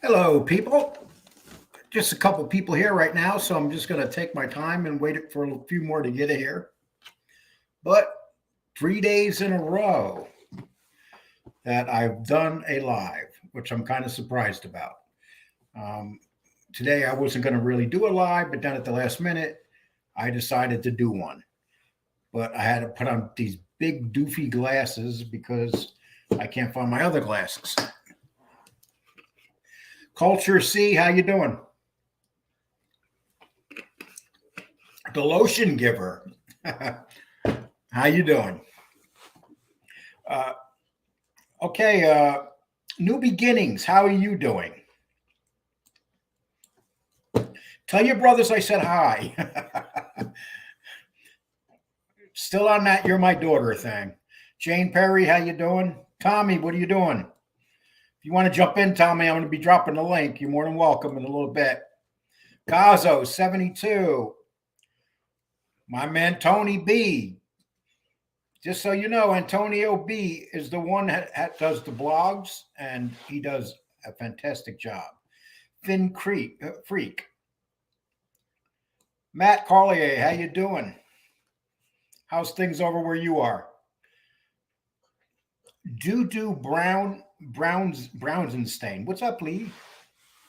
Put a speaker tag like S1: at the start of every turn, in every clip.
S1: Hello, people. Just a couple people here right now, so I'm just going to take my time and wait for a few more to get here. But 3 days in a row that I've done a live, which I'm kind of surprised about. Um, Today, I wasn't going to really do a live, but then at the last minute, I decided to do one. But I had to put on these big doofy glasses because I can't find my other glasses. Culture C, how you doing? The lotion giver. How you doing? Uh, okay, new beginnings. How are you doing? Tell your brothers I said hi. Still on that "you're my daughter" thing. Jane Perry, how you doing? Tommy, what are you doing? If you want to jump in, Tommy, I'm going to be dropping the link. You're more than welcome in a little bit. Gazo 72. My man Tony B. Just so you know, Antonio B is the one that does the blogs, and he does a fantastic job. Finn Freak. Matt Collier, how you doing? How's things over where you are? Doo Brownsenstein. What's up, Lee?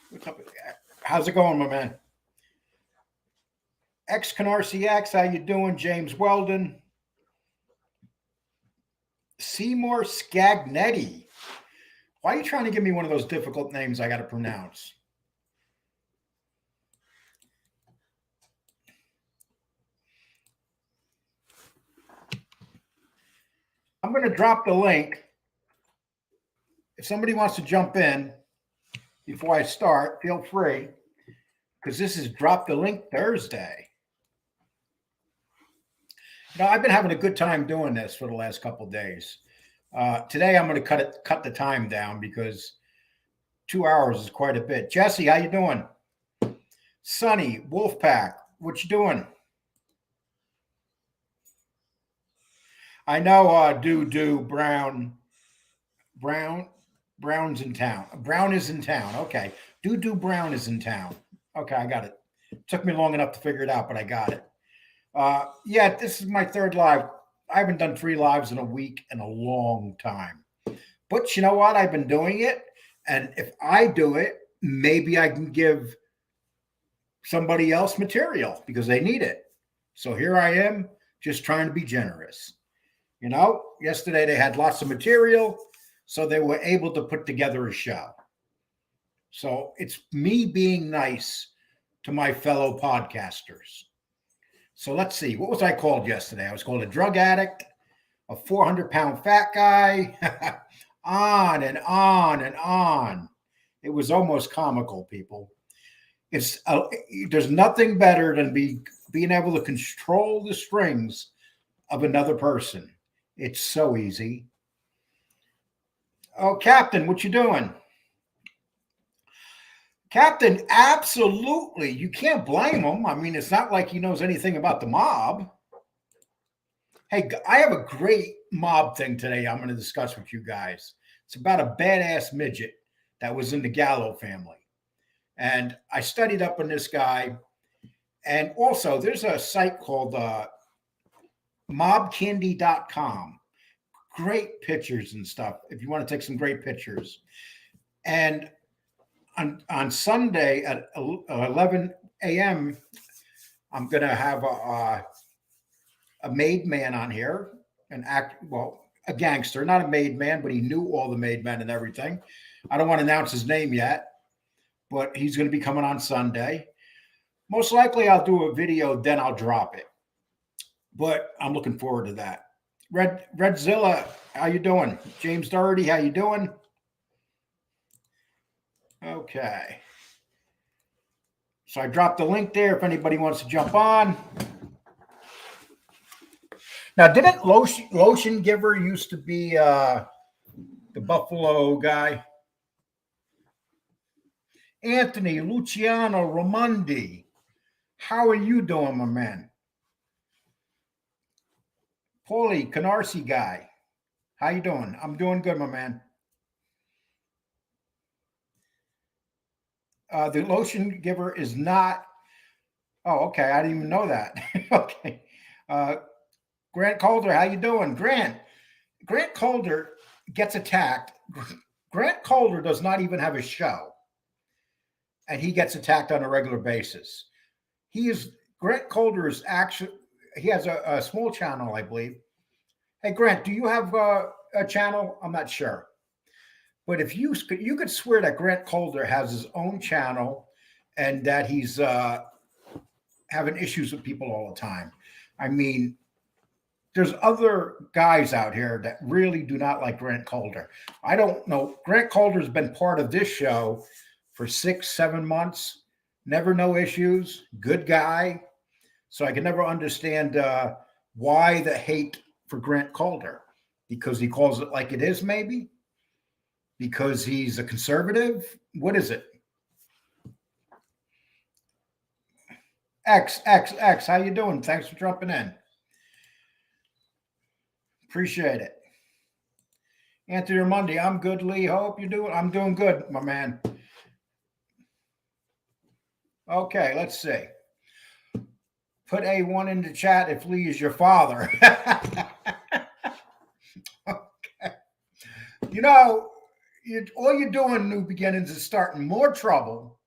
S1: What's up? How's it going, my man? XCanRCX, how you doing? James Weldon. Seymour Scagnetti. Why are you trying to give me one of those difficult names I got to pronounce? I'm going to drop the link. If somebody wants to jump in before I start, feel free, because this is Drop the Link Thursday. I've been having a good time doing this for the last couple of days. Today I'm going to cut the time down because 2 hours is quite a bit. Jesse, how you doing? Sonny, Wolfpack, what you doing? I know Brown's in town. Brown is in town. Okay. Brown is in town. Okay, I got it. Took me long enough to figure it out, but I got it. Yeah, this is my third live. I haven't done 3 lives in a week in a long time. But you know what? I've been doing it. And if I do it, maybe I can give somebody else material because they need it. So here I am, just trying to be generous. Yesterday they had lots of material, so they were able to put together a show. So it's me being nice to my fellow podcasters. So let's see. What was I called yesterday? I was called a drug addict, a 400-pound fat guy, on and on and on. It was almost comical, people. There's nothing better than being able to control the strings of another person. It's so easy. Oh, Captain, what you doing? Captain, absolutely. You can't blame him. I mean, it's not like he knows anything about the mob. Hey, I have a great mob thing today I'm going to discuss with you guys. It's about a badass midget that was in the Gallo family. And I studied up on this guy. And also, there's a site called mobcandy.com. Great pictures and stuff if you want to take some great pictures. And on Sunday at 11 a.m., I'm going to have a made man on here, a gangster, not a made man, but he knew all the made men and everything. I don't want to announce his name yet, but he's going to be coming on Sunday. Most likely I'll do a video, then I'll drop it. But I'm looking forward to that. Redzilla, how you doing? James Doherty, how you doing? Okay. So I dropped the link there if anybody wants to jump on. Now, didn't Lotion Giver used to be the Buffalo guy? Anthony Luciano Ramondi, how are you doing, my man? Paulie Canarsie guy, how you doing? I'm doing good, my man. The lotion giver is not. Oh, okay. I didn't even know that. Okay. Uh, Grant Calder, how you doing, Grant? Grant Calder gets attacked. Grant Calder does not even have a show, and he gets attacked on a regular basis. He is Grant Calder is actually he has a small channel, I believe. Hey, Grant, do you have a channel? I'm not sure, but if you could swear that Grant Calder has his own channel, and that he's having issues with people all the time. I mean, there's other guys out here that really do not like Grant Calder. I don't know. Grant Calder's been part of this show for 6, 7 months. Never no issues. Good guy. So I can never understand why the hate for Grant Calder. Because he calls it like it is, maybe? Because he's a conservative? What is it? X. How you doing? Thanks for jumping in. Appreciate it. Anthony Monday, I'm good, Lee. Hope you doing. I'm doing good, my man. Okay, let's see. Put A1 in the chat if Lee is your father. Okay. You know, all you're doing, New Beginnings, is starting more trouble.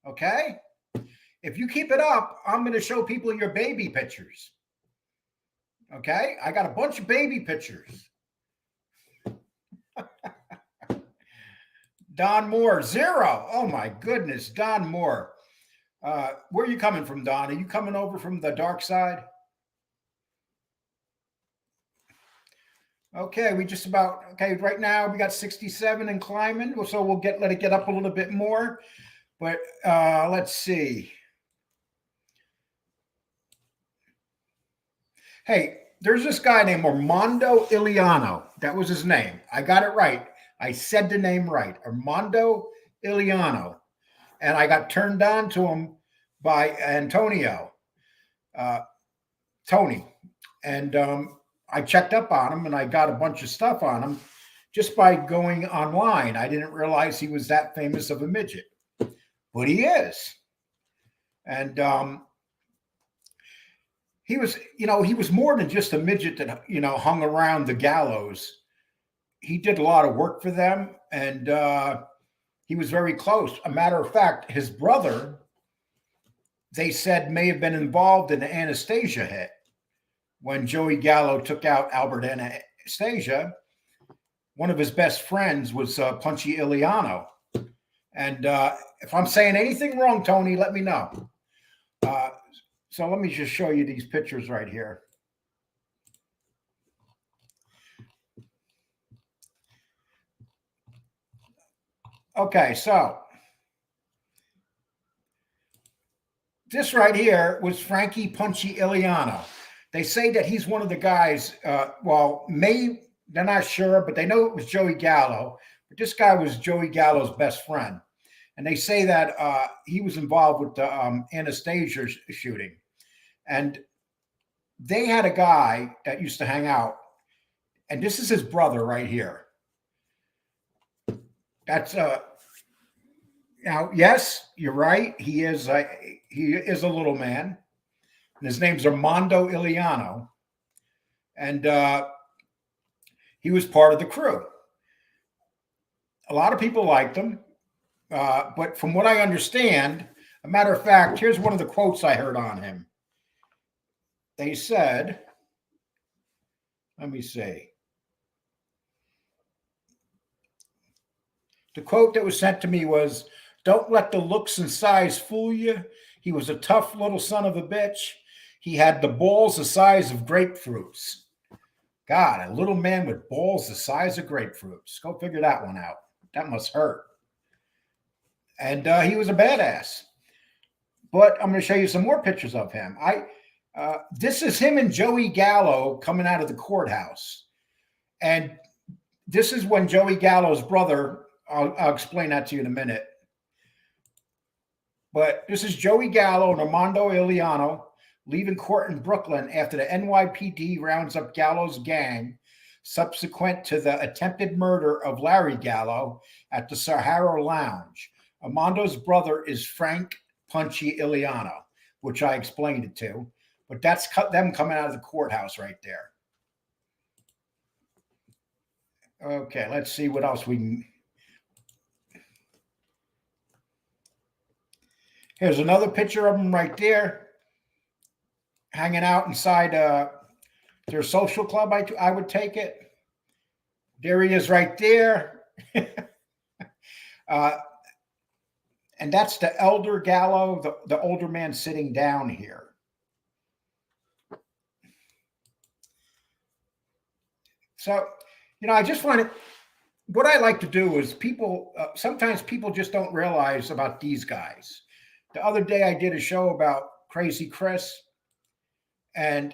S1: Okay? If you keep it up, I'm going to show people your baby pictures. Okay? I got a bunch of baby pictures. Don Moore, 0. Oh, my goodness. Don Moore. Where are you coming from, Don? Are you coming over from the dark side? Okay, right now we got 67 and climbing, so we'll let it get up a little bit more. But let's see. Hey, there's this guy named Armando Iliano. That was his name. I got it right. I said the name right. Armando Iliano. And I got turned on to him by Antonio, Tony. And I checked up on him, and I got a bunch of stuff on him just by going online. I didn't realize he was that famous of a midget, but he is. And he was more than just a midget that, hung around the gallows. He did a lot of work for them, and he was very close. A matter of fact, his brother, they said, may have been involved in the Anastasia hit. When Joey Gallo took out Albert Anastasia, one of his best friends was Punchy Iliano. And if I'm saying anything wrong, Tony, let me know. So let me just show you these pictures right here. Okay, so this right here was Frankie Punchy Iliano. They say that he's one of the guys, they're not sure, but they know it was Joey Gallo. But this guy was Joey Gallo's best friend. And they say that he was involved with the Anastasia shooting. And they had a guy that used to hang out. And this is his brother right here. That's now, yes, you're right. He is a little man. And his name's Armando Iliano. And he was part of the crew. A lot of people liked him. But from what I understand, a matter of fact, here's one of the quotes I heard on him. They said, let me see. The quote that was sent to me was, "Don't let the looks and size fool you. He was a tough little son of a bitch. He had the balls the size of grapefruits." God, a little man with balls the size of grapefruits. Go figure that one out. That must hurt. And he was a badass. But I'm going to show you some more pictures of him. This is him and Joey Gallo coming out of the courthouse. And this is when Joey Gallo's brother, I'll explain that to you in a minute. But this is Joey Gallo and Armando Iliano leaving court in Brooklyn after the NYPD rounds up Gallo's gang subsequent to the attempted murder of Larry Gallo at the Sahara Lounge. Armando's brother is Frank Punchy Iliano, which I explained it to, but that's them coming out of the courthouse right there. Okay, let's see what else we can. Here's another picture of them right there, hanging out inside their social club. I would take it. There he is right there. And that's the elder Gallo, the older man sitting down here. So, I just want to, what I like to do is sometimes people just don't realize about these guys. The other day I did a show about Crazy Chris, and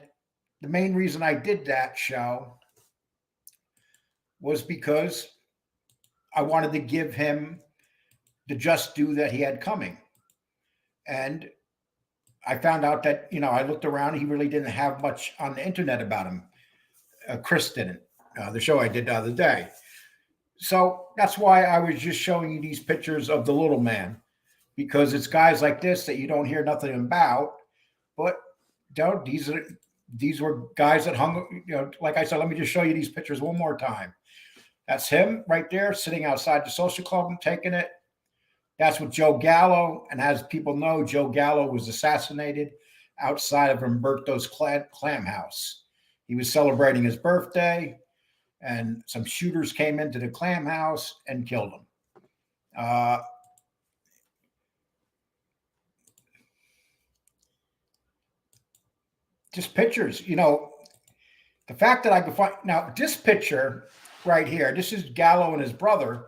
S1: the main reason I did that show was because I wanted to give him the just due that he had coming. And I found out that, I looked around, he really didn't have much on the internet about him. Chris didn't, the show I did the other day. So that's why I was just showing you these pictures of the little man, because it's guys like this that you don't hear nothing about. But these were guys that hung, like I said, let me just show you these pictures one more time. That's him right there sitting outside the social club and taking it. That's with Joe Gallo. And as people know, Joe Gallo was assassinated outside of Umberto's clam house. He was celebrating his birthday, and some shooters came into the clam house and killed him. Just pictures, the fact that I could find now this picture right here, this is Gallo and his brother.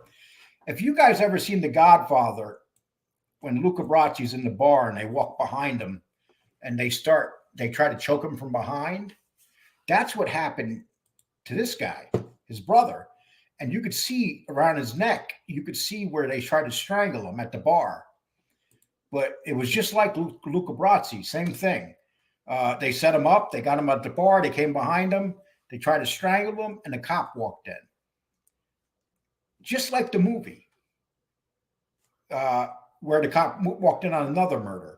S1: If you guys ever seen The Godfather, when Luca Brasi's in the bar and they walk behind him and they try to choke him from behind, that's what happened to this guy, his brother. And you could see around his neck, you could see where they tried to strangle him at the bar. But it was just like Luca Brasi, same thing. They set him up, they got him at the bar, they came behind him, they tried to strangle him, and the cop walked in. Just like the movie, where the cop walked in on another murder.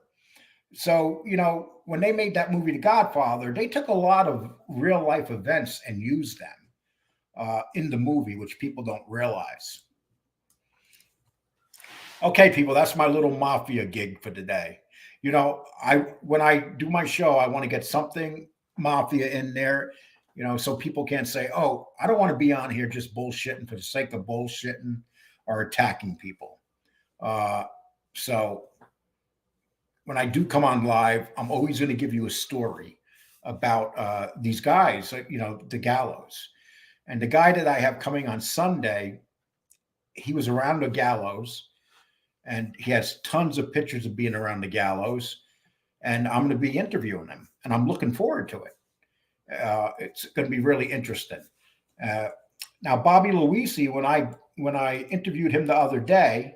S1: So, when they made that movie, The Godfather, they took a lot of real life events and used them in the movie, which people don't realize. Okay, people, that's my little Mafia gig for today. When I do my show, I want to get something Mafia in there, so people can't say, oh, I don't want to be on here just bullshitting for the sake of bullshitting or attacking people. So when I do come on live, I'm always going to give you a story about these guys, the Gallos. And the guy that I have coming on Sunday, he was around the Gallos, and he has tons of pictures of being around the Gallos. And I'm going to be interviewing him, and I'm looking forward to it. It's going to be really interesting. Now, Bobby Luisi, when I interviewed him the other day,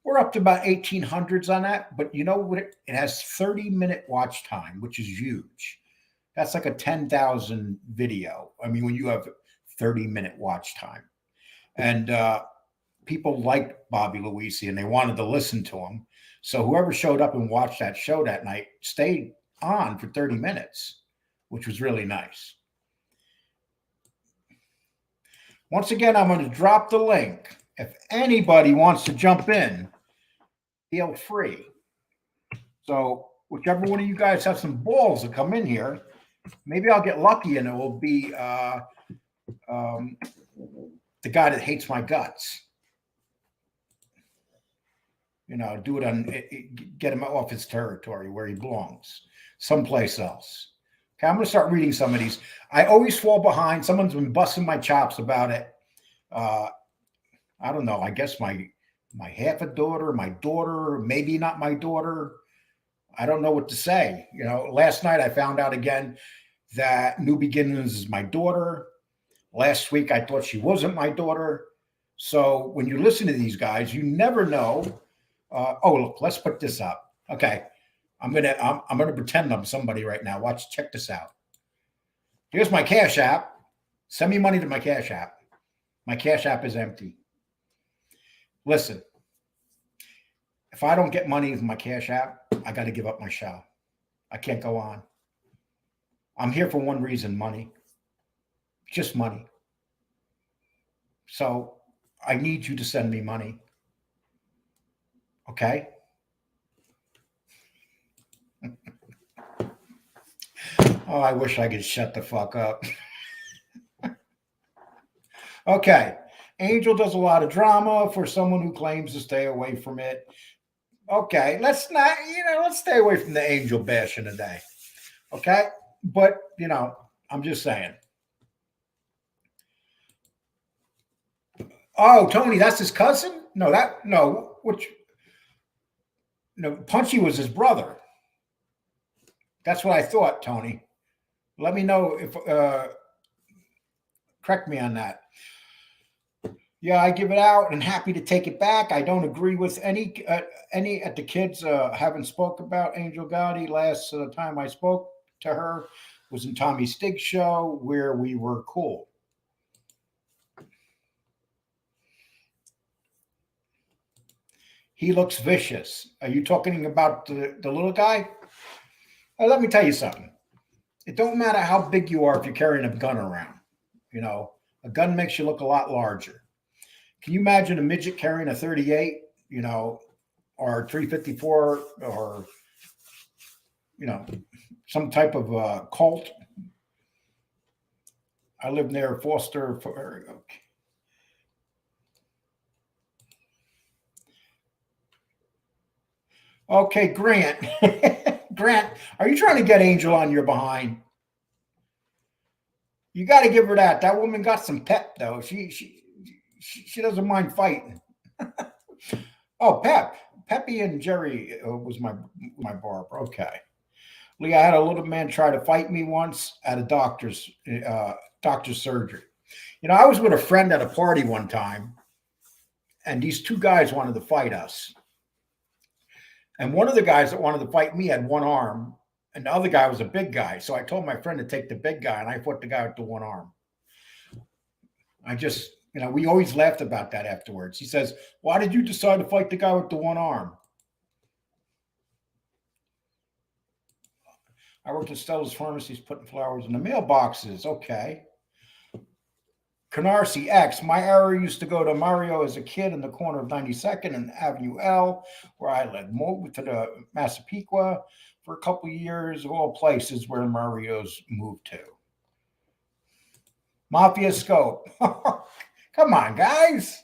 S1: we're up to about 1800s on that. But you know what? It has 30-minute watch time, which is huge. That's like a 10,000 video. I mean, when you have 30-minute watch time. And people liked Bobby Luisi, and they wanted to listen to him. So whoever showed up and watched that show that night stayed on for 30 minutes, which was really nice. Once again, I'm going to drop the link. If anybody wants to jump in, feel free. So whichever one of you guys have some balls to come in here, maybe I'll get lucky and it will be the guy that hates my guts. Do it get him off his territory where he belongs, someplace else. Okay, I'm going to start reading some of these. I always fall behind. Someone's been busting my chops about it. I don't know. I guess my half a daughter, my daughter, maybe not my daughter. I don't know what to say. Last night I found out again that New Beginnings is my daughter. Last week I thought she wasn't my daughter. So when you listen to these guys, you never know. Look, let's put this up. Okay. I'm gonna pretend I'm somebody right now. Check this out. Here's my Cash App. Send me money to my Cash App. My Cash App is empty. Listen, If I don't get money with my Cash App, I got to give up my show. I can't go on. I'm here for one reason, money. Just money. So I need you to send me money. Okay? Oh, I wish I could shut the fuck up. Okay. Angel does a lot of drama for someone who claims to stay away from it. Okay, let's not, let's stay away from the angel bashing today. Okay? But, I'm just saying. Oh, Tony, that's his cousin? No, which, no, Punchy was his brother. That's what I thought, Tony. Let me know if, correct me on that. Yeah, I give it out and happy to take it back. I don't agree with any at the kids haven't spoke about Angel Gotti. Last time I spoke to her was in Tommy Stig's show where we were cool. He looks vicious. Are you talking about the little guy? Let me tell you something. It don't matter how big you are if you're carrying a gun around. A gun makes you look a lot larger. Can you imagine a midget carrying a 38, or 354, or, some type of Colt? I live near Foster. Okay, Grant. Grant, are you trying to get Angel on your behind? You got to give her that. That woman got some pep, though. She doesn't mind fighting. Oh, Peppy and Jerry was my barber. Okay. Lee, I had a little man try to fight me once at a doctor's surgery. I was with a friend at a party one time, and these two guys wanted to fight us. And one of the guys that wanted to fight me had one arm, and the other guy was a big guy. So I told my friend to take the big guy, and I fought the guy with the one arm. I just, we always laughed about that afterwards. He says, "Why did you decide to fight the guy with the one arm?" I worked at Stella's Pharmacies putting flowers in the mailboxes. Okay. Canarsie X. My area used to go to Mario as a kid in the corner of 92nd and Avenue L, where I lived. Moved to the Massapequa for a couple of years, of all places where Mario's moved to. Mafia Scope. Come on, guys.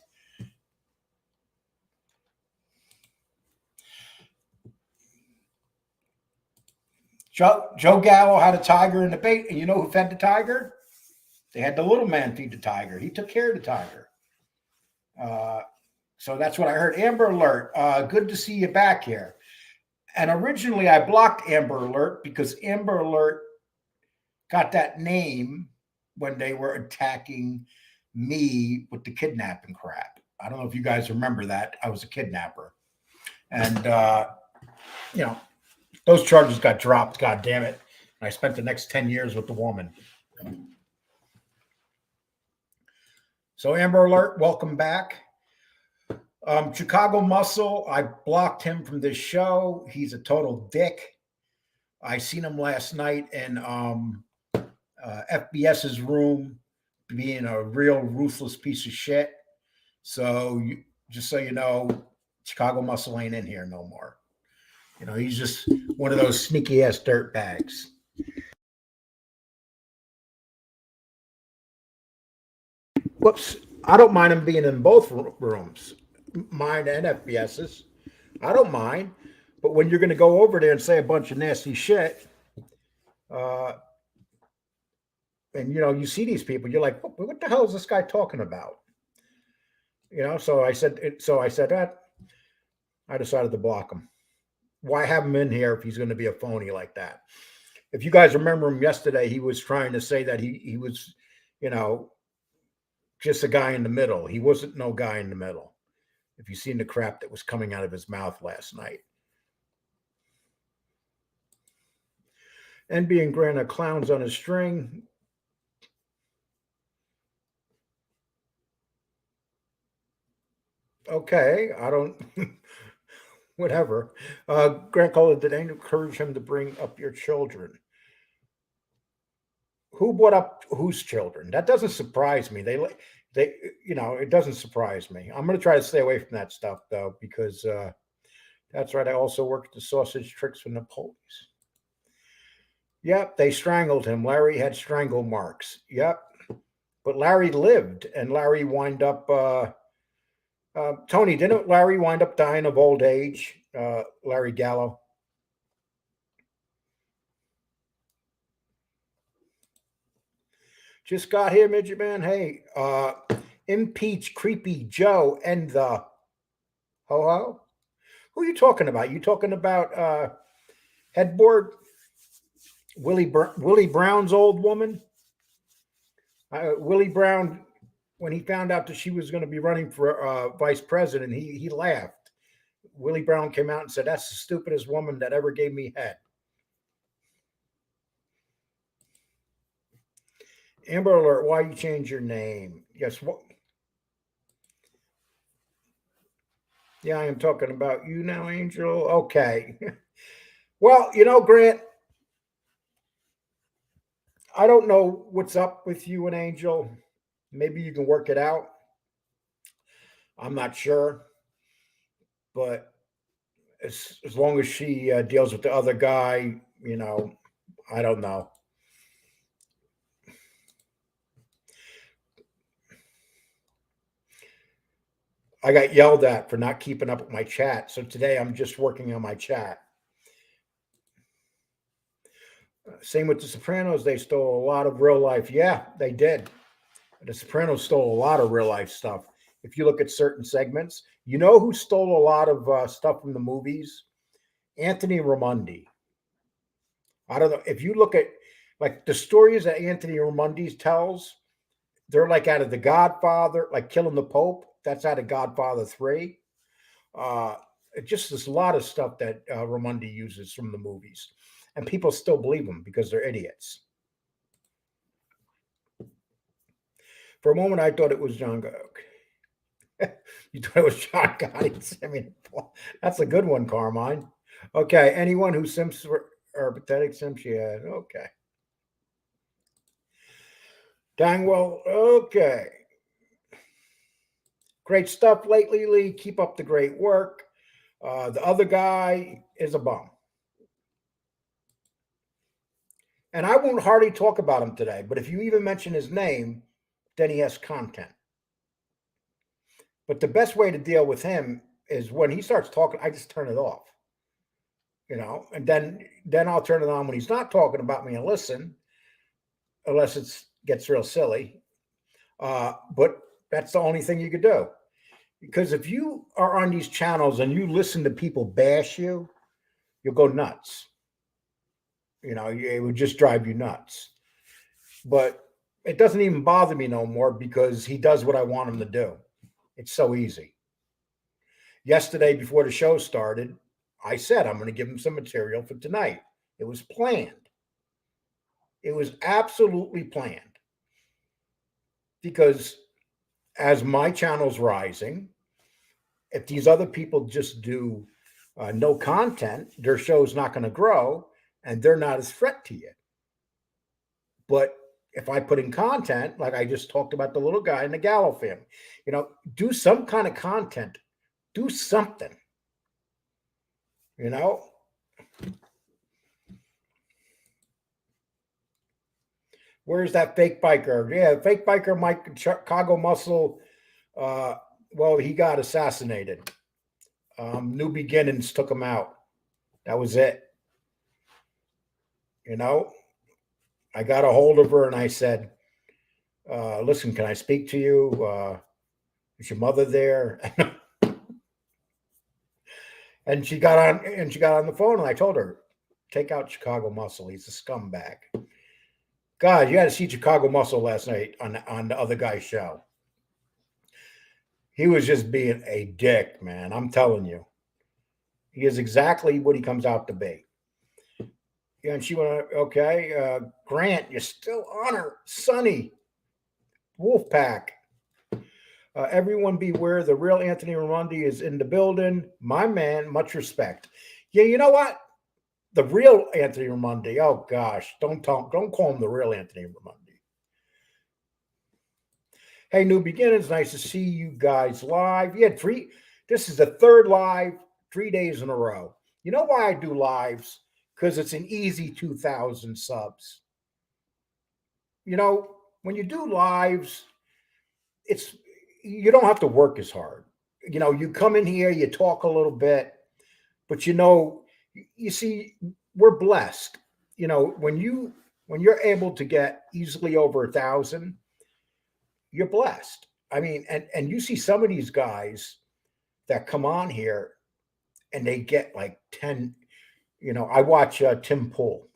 S1: Joe Gallo had a tiger in the bait, and you know who fed the tiger? They had the little man feed the tiger. He took care of the tiger. So that's what I heard. Amber Alert. Good to see you back here. And originally I blocked Amber Alert because Amber Alert got that name when they were attacking me with the kidnapping crap. I don't know if you guys remember that. I was a kidnapper. And, those charges got dropped. God damn it. And I spent the next 10 years with the woman. So Amber Alert, welcome back. Chicago Muscle, I blocked him from this show. He's a total dick. I seen him last night in FBS's room being a real ruthless piece of shit. So just so you know, Chicago Muscle ain't in here no more. He's just one of those sneaky ass dirt bags. Whoops. I don't mind him being in both rooms, mine and FBS's. I don't mind. But when you're going to go over there and say a bunch of nasty shit, and you see these people, you're like, what the hell is this guy talking about? So I said that. I decided to block him. Why have him in here if he's going to be a phony like that? If you guys remember him yesterday, he was trying to say that he was, just a guy in the middle. He wasn't no guy in the middle. If you've seen the crap that was coming out of his mouth last night. And being granted clowns on a string. Okay, I don't. Whatever. Grant Cola, did they encourage him to bring up your children? Who brought up whose children? That doesn't surprise me. They, it doesn't surprise me. I'm going to try to stay away from that stuff though, because that's right. I also worked the sausage tricks from the police. Yep, they strangled him. Larry had strangle marks. Yep, but Larry lived, and Larry wind up. Tony, didn't Larry wind up dying of old age? Larry Gallo. Just got here, midget man. Hey, impeach creepy Joe and the ho ho. Who are you talking about? You talking about headboard Willie Brown's old woman? Willie Brown, when he found out that she was going to be running for vice president, he laughed. Willie Brown came out and said, "That's the stupidest woman that ever gave me head." Amber Alert, why you change your name? Yes, what? Yeah, I am talking about you now, Angel. Okay. Well, Grant, I don't know what's up with you and Angel. Maybe you can work it out. I'm not sure, but as long as she deals with the other guy, I don't know. I got yelled at for not keeping up with my chat, so today I'm just working on my chat. Same with the Sopranos; they stole a lot of real life. Yeah, they did. The Sopranos stole a lot of real life stuff. If you look at certain segments, you know who stole a lot of stuff from the movies? Anthony Raimondi. I don't know if you look at like the stories that Anthony Raimondi tells. They're like out of The Godfather, like killing the Pope. That's out of Godfather 3. Uh, just there's a lot of stuff that Raimondi uses from the movies, and people still believe him because they're idiots. For a moment, I thought it was John. Okay. You thought it was John Gotti. I mean, that's a good one, Carmine. Okay, anyone who simps or pathetic simps, yeah, okay. Dang well, okay. Great stuff lately, Lee. Keep up the great work. The other guy is a bum. And I won't hardly talk about him today, but if you even mention his name, then he has content. But the best way to deal with him is when he starts talking, I just turn it off. And then I'll turn it on when he's not talking about me and listen, unless it gets real silly. But that's the only thing you could do. Because if you are on these channels and you listen to people bash you, you'll go nuts. It would just drive you nuts. But it doesn't even bother me no more because he does what I want him to do. It's so easy. Yesterday, before the show started, I said I'm going to give him some material for tonight. It was planned. It was absolutely planned. Because as my channel's rising, if these other people just do no content, their show's not going to grow and they're not as threat to you. But if I put in content, like I just talked about the little guy in the Gallo family, do some kind of content, do something, Where's that fake biker? Yeah, fake biker Mike Chicago Muscle. Well, he got assassinated. New Beginnings took him out. That was it. I got a hold of her and I said, listen, can I speak to you? Is your mother there? And she got on the phone and I told her, take out Chicago Muscle. He's a scumbag. God, you had to see Chicago Muscle last night on the other guy's show. He was just being a dick, man. I'm telling you. He is exactly what he comes out to be. Yeah, and she went, okay, Grant, you're still on her. Sonny, Wolfpack. Everyone beware, the real Anthony Raimondi is in the building. My man, much respect. Yeah, you know what? The real Anthony Raimondi. Oh gosh, don't call him the real Anthony Raimondi. Hey, new beginnings. Nice to see you guys live. Yeah, three. This is the third live, 3 days in a row. You know why I do lives? Because it's an easy 2,000 subs. You know, when you do lives, it's you don't have to work as hard. You know, you come in here, you talk a little bit, but you see, we're blessed. You know, when you're able to get easily over 1,000, you're blessed. I mean, and you see some of these guys that come on here and they get like 10. You know, I watch Tim Pool.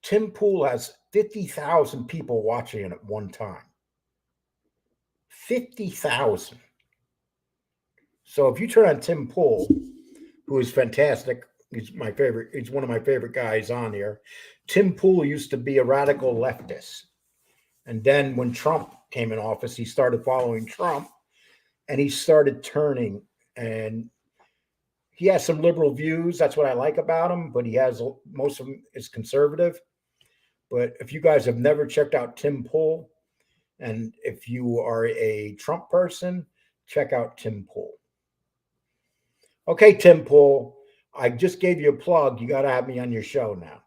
S1: Tim Pool has 50,000 people watching it at one time. 50,000. So if you turn on Tim Pool, who is fantastic, he's my favorite. He's one of my favorite guys on here. Tim Pool used to be a radical leftist. And then when Trump came in office, he started following Trump and he started turning. And he has some liberal views. That's what I like about him. But he has most of them is conservative. But if you guys have never checked out Tim Pool, and if you are a Trump person, check out Tim Pool. Okay, Tim Pool, I just gave you a plug. You got to have me on your show now.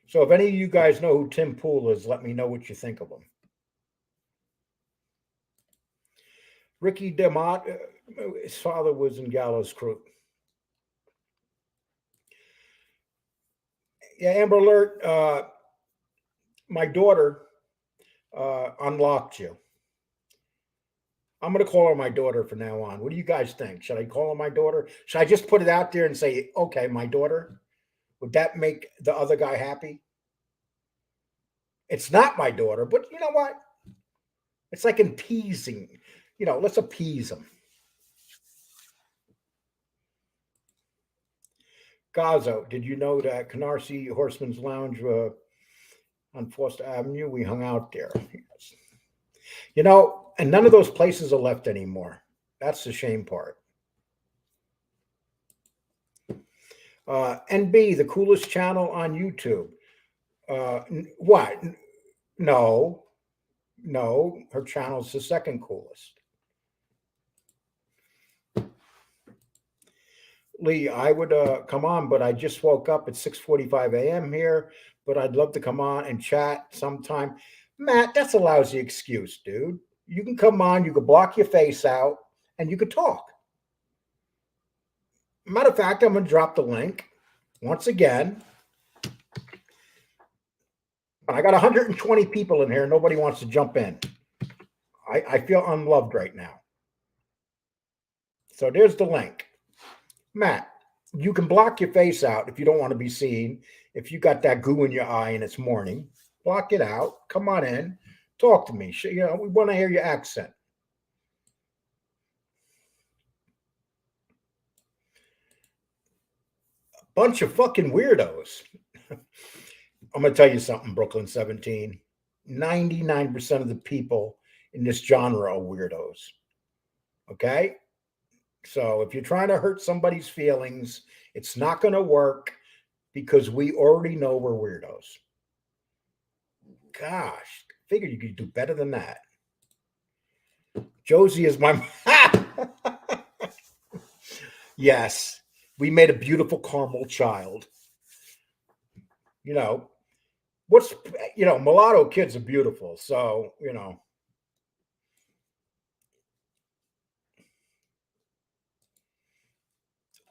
S1: So if any of you guys know who Tim Pool is, let me know what you think of him. Ricky DeMott, his father was in Gallo's Crew. Yeah, Amber Alert, my daughter unlocked you. I'm going to call her my daughter from now on. What do you guys think? Should I call her my daughter? Should I just put it out there and say, okay, my daughter? Would that make the other guy happy? It's not my daughter, but you know what? It's like appeasing. You know, let's appease him. Gazzo, did you know that Canarsie Horseman's Lounge on Foster Avenue? We hung out there. Yes. You know, and none of those places are left anymore. That's the shame part. NB, the coolest channel on YouTube. What? No, her channel's the second coolest. Lee, I would come on, but I just woke up at 6:45 a.m. here, but I'd love to come on and chat sometime. Matt, that's a lousy excuse, dude. You can come on, you can block your face out, and you could talk. Matter of fact, I'm going to drop the link once again. I got 120 people in here. Nobody wants to jump in. I feel unloved right now. So there's the link. Matt, you can block your face out if you don't want to be seen. If you got that goo in your eye and it's morning, block it out. Come on in. Talk to me. You know, we want to hear your accent. A bunch of fucking weirdos. I'm going to tell you something, Brooklyn 17. 99% of the people in this genre are weirdos. Okay? So if you're trying to hurt somebody's feelings, it's not going to work because we already know we're weirdos. Gosh, figured you could do better than that. Josie is my... Yes, we made a beautiful caramel child. You know, mulatto kids are beautiful. So, you know.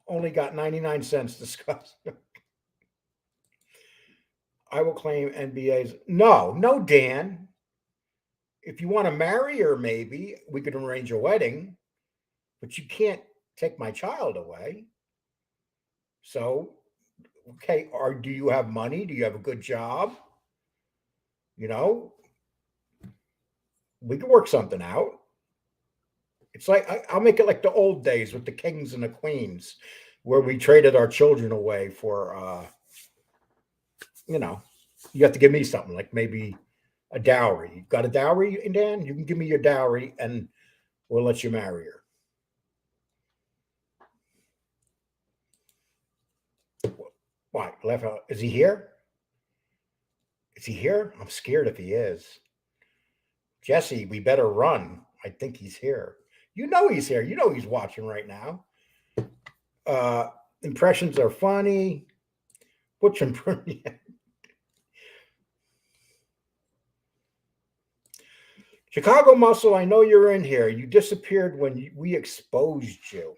S1: Only got 99 cents to discuss. I will claim NBA's. No, Dan. If you want to marry her, maybe we could arrange a wedding, but you can't take my child away. So, okay, do you have money? Do you have a good job? You know, we can work something out. It's like I'll make it like the old days with the kings and the queens, where we traded our children away for, you have to give me something like maybe A dowry. You got a dowry, Dan? You can give me your dowry, and we'll let you marry her. What? Left out? Is he here? Is he here? I'm scared if he is. Jesse, we better run. I think he's here. You know he's here. You know he's watching right now. Impressions are funny. Which impression? Chicago Muscle, I know you're in here. You disappeared when we exposed you.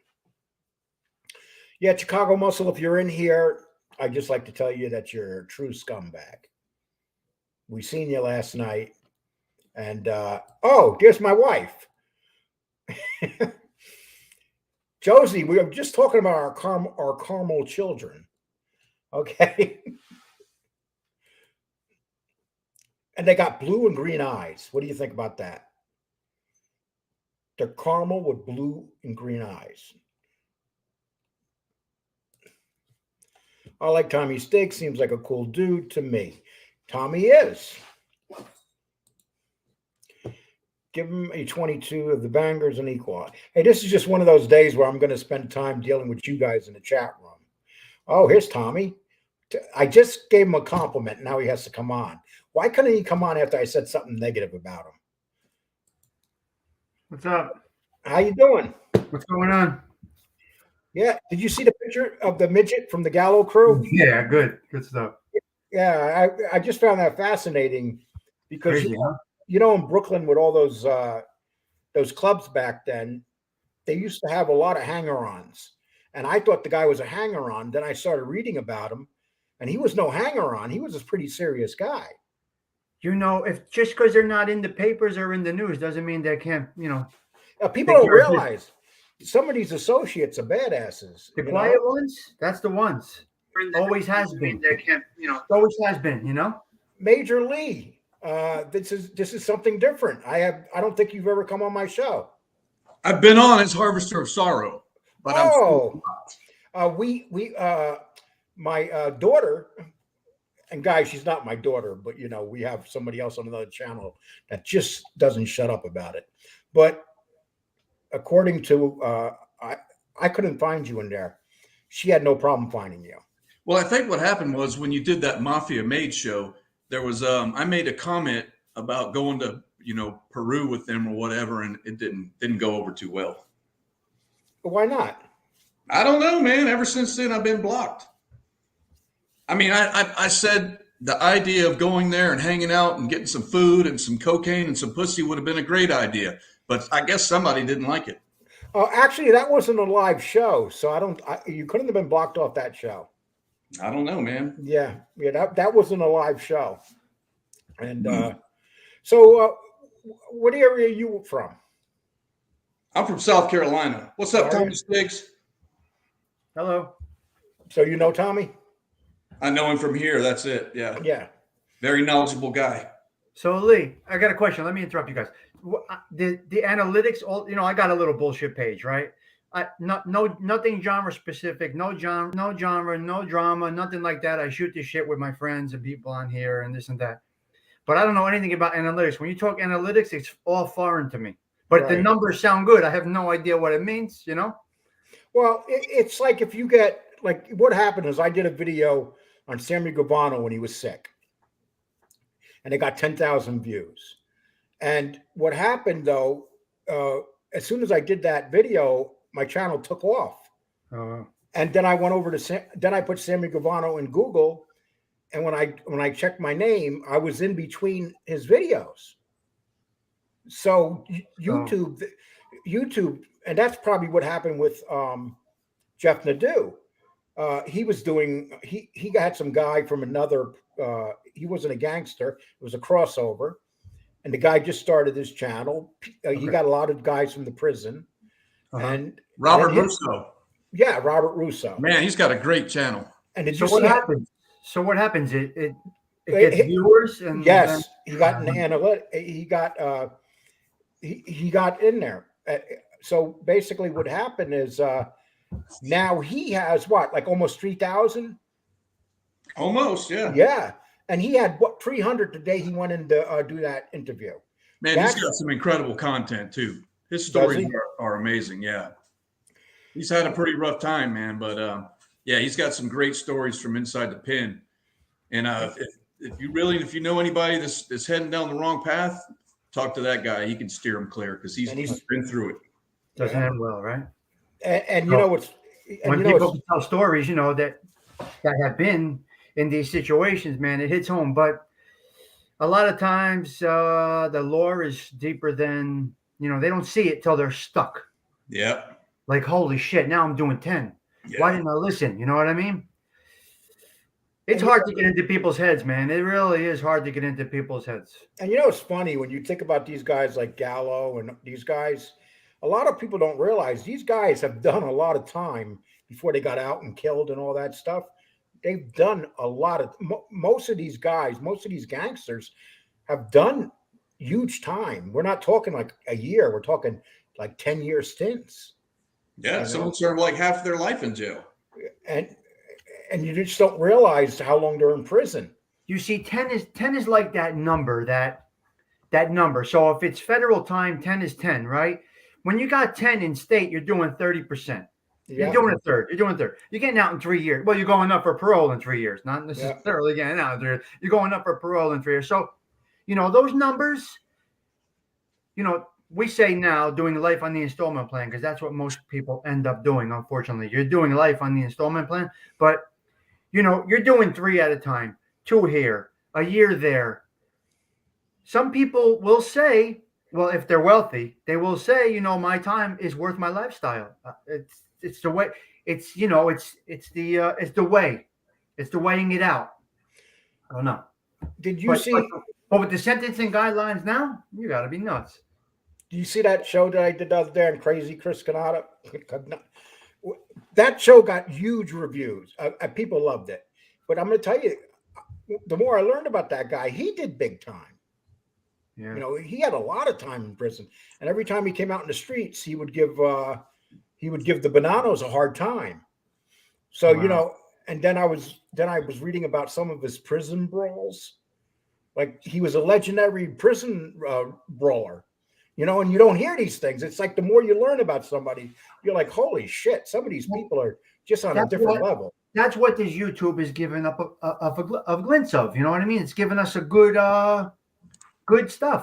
S1: Yeah, Chicago Muscle, if you're in here, I'd just like to tell you that you're a true scumbag. We seen you last night. And, oh, there's my wife. Josie, we were just talking about our caramel children. Okay. And they got blue and green eyes. What do you think about that? They're caramel with blue and green eyes. I like Tommy Steak. Seems like a cool dude to me. Tommy is. Give him a 22 of the bangers and equal. Hey, this is just one of those days where I'm going to spend time dealing with you guys in the chat room. Oh, here's Tommy. I just gave him a compliment. Now he has to come on. Why couldn't he come on after I said something negative about him?
S2: What's up?
S1: How you doing?
S2: What's going on?
S1: Yeah. Did you see the picture of the midget from the Gallo Crew?
S2: Yeah, good stuff.
S1: Yeah, I just found that fascinating because
S2: Crazy,
S1: you know in Brooklyn with all those clubs back then, they used to have a lot of hanger-ons. And I thought the guy was a hanger-on. Then I started reading about him, and he was no hanger-on. He was a pretty serious guy.
S2: You know, if just because they're not in the papers or in the news doesn't mean they can't, you know.
S1: People don't realize some of these associates are badasses.
S2: The quiet ones, that's the ones. Always has been. They can't, you know. Always has been, you know.
S1: Major Lee, this is something different. I don't think you've ever come on my show.
S3: I've been on as Harvester of Sorrow, but
S1: my daughter, and guys, she's not my daughter, but you know, we have somebody else on another channel that just doesn't shut up about it. But according to I couldn't find you in there. She had no problem finding you.
S3: Well, I think what happened was when you did that Mafia Maid show, there was I made a comment about going to Peru with them or whatever, and it didn't go over too well.
S1: Why not?
S3: I don't know, man. Ever since then, I've been blocked. I mean, I said the idea of going there and hanging out and getting some food and some cocaine and some pussy would have been a great idea, but I guess somebody didn't like it.
S1: Actually, that wasn't a live show, so you couldn't have been blocked off that show.
S3: I don't know, man.
S1: Yeah, that wasn't a live show. And so, what area are you from?
S3: I'm from South Carolina. What's up, Tommy Stiggs?
S2: Hello.
S1: So you know Tommy?
S3: I know him from here. That's it. Yeah.
S1: Yeah.
S3: Very knowledgeable guy.
S2: So Lee, I got a question. Let me interrupt you guys. The analytics, I got a little bullshit page, right? Nothing genre specific, no genre, no drama, nothing like that. I shoot this shit with my friends and people on here and this and that. But I don't know anything about analytics. When you talk analytics, it's all foreign to me. But The numbers sound good. I have no idea what it means, you know?
S1: Well, it's like if you get, like, what happened is I did a video on Sammy Gavano when he was sick. And it got 10,000 views. And what happened, though, as soon as I did that video, my channel took off. And then I went over then I put Sammy Gavano in Google. And when I checked my name, I was in between his videos. So YouTube, and that's probably what happened with Jeff Nadeau. He was doing, he got some guy from another, he wasn't a gangster, it was a crossover. And the guy just started his channel. He got a lot of guys from the prison. And
S3: Robert Russo.
S1: Yeah, Robert Russo.
S3: Man, he's got a great channel.
S1: And
S2: what happens? So what happens? It gets viewers, and
S1: yes, he got an analytic. He got in there. So basically, what happened is now he has what, like almost 3,000.
S3: Almost, yeah.
S1: Yeah, And he had what 300 the day he went in to do that interview.
S3: Man,
S1: That's,
S3: he's got some incredible content too. His
S1: does
S3: stories
S1: he?
S3: are amazing. Yeah, he's had a pretty rough time, man. But yeah, he's got some great stories from inside the pen. And if you know anybody that's heading down the wrong path, talk to that guy. He can steer them clear because he's
S1: And he's-
S3: been through it.
S2: Doesn't end well, right?
S1: And you
S2: So,
S1: know what's and
S2: when
S1: you know
S2: people
S1: what's,
S2: tell stories, that have been in these situations, man, it hits home. But a lot of times, the lore is deeper than they don't see it till they're stuck.
S3: Yeah.
S2: Like, holy shit! Now I'm doing 10.
S3: Yeah.
S2: Why didn't I listen? You know what I mean? It's hard to get into people's heads, man. It really is hard to get into people's heads.
S1: And it's funny when you think about these guys like Gallo and these guys. A lot of people don't realize these guys have done a lot of time before they got out and killed and all that stuff. They've done a lot of most of these guys, most of these gangsters have done huge time. We're not talking like a year. We're talking like 10-year stints.
S3: Yeah. Someone served like half their life in jail.
S1: And you just don't realize how long they're in prison.
S2: You see, 10 is like that number, that number. So if it's federal time, 10 is 10, right? When you got 10 in state, you're doing 30%. You're doing a third. You're doing a third. You're getting out in 3 years. Well, you're going up for parole in 3 years. Not necessarily getting out. You're going up for parole in 3 years. So, those numbers, we say now doing life on the installment plan because that's what most people end up doing, unfortunately. You're doing life on the installment plan, but, you're doing 3 at a time, 2 here, a year there. Some people will say, well, if they're wealthy, they will say, my time is worth my lifestyle. It's the way. It's the way. It's the weighing it out. I don't know.
S1: Did you see?
S2: But with the sentencing guidelines now, you got to be nuts.
S1: Do you see that show that I did the other day on Crazy Chris Canada? That show got huge reviews. People loved it. But I'm going to tell you, the more I learned about that guy, he did big time.
S2: Yeah.
S1: He had a lot of time in prison, and every time he came out in the streets, he would give the Bonanos a hard time. So
S2: Wow.
S1: and then I was reading about some of his prison brawls. Like he was a legendary prison brawler, and you don't hear these things. It's like the more you learn about somebody, you're like, holy shit, some of these people are just on a different level.
S2: That's what this YouTube is giving up a glimpse of. You know what I mean? It's giving us a good stuff.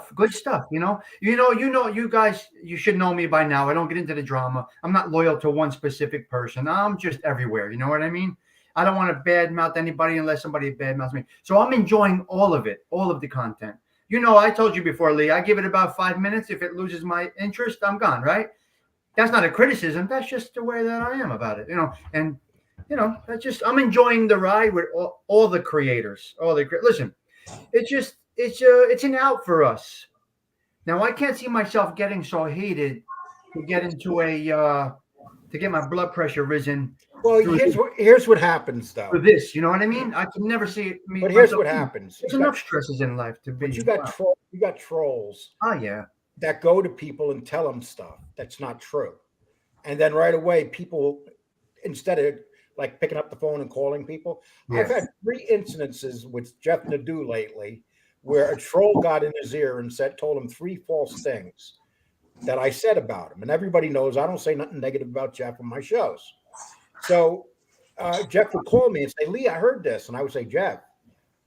S2: You guys, you should know me by now. I don't get into the drama. I'm not loyal to one specific person. I'm just everywhere. You know what I mean? I don't want to badmouth anybody unless somebody badmouths me. So I'm enjoying all of it, all of the content. I told you before, Lee, I give it about 5 minutes. If it loses my interest, I'm gone, right? That's not a criticism. That's just the way that I am about it, and that's just, I'm enjoying the ride with all the creators. Listen, it's an out for us. Now I can't see myself getting so heated to get into to get my blood pressure risen.
S1: Well, here's what happens though.
S2: For this, you know what I mean? I can never see it.
S1: But here's what happens.
S2: There's enough stresses in life to be.
S1: But you got trolls.
S2: Oh yeah.
S1: That go to people and tell them stuff that's not true, and then right away people, instead of like picking up the phone and calling people, I've had 3 incidences with Jeff Nadeau lately, where a troll got in his ear and told him 3 false things that I said about him. And everybody knows I don't say nothing negative about Jeff on my shows. So Jeff would call me and say, Lee, I heard this. And I would say, Jeff,